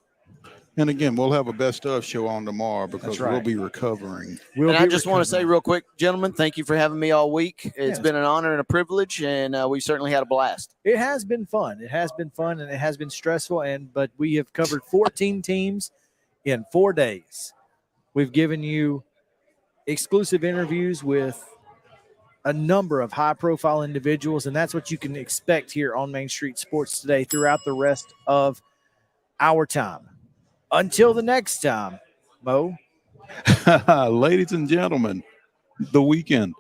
And again, we'll have a best of show on tomorrow because That's right. we'll be recovering. And I just want to say real quick, gentlemen, thank you for having me all week. It's been an honor and a privilege, and we certainly had a blast. It has been fun. It has been fun, and it has been stressful. But we have covered 14 teams in 4 days. We've given you exclusive interviews with a number of high-profile individuals, and that's what you can expect here on Main Street Sports Today throughout the rest of our time. Until the next time, Mo. Ladies and gentlemen, the weekend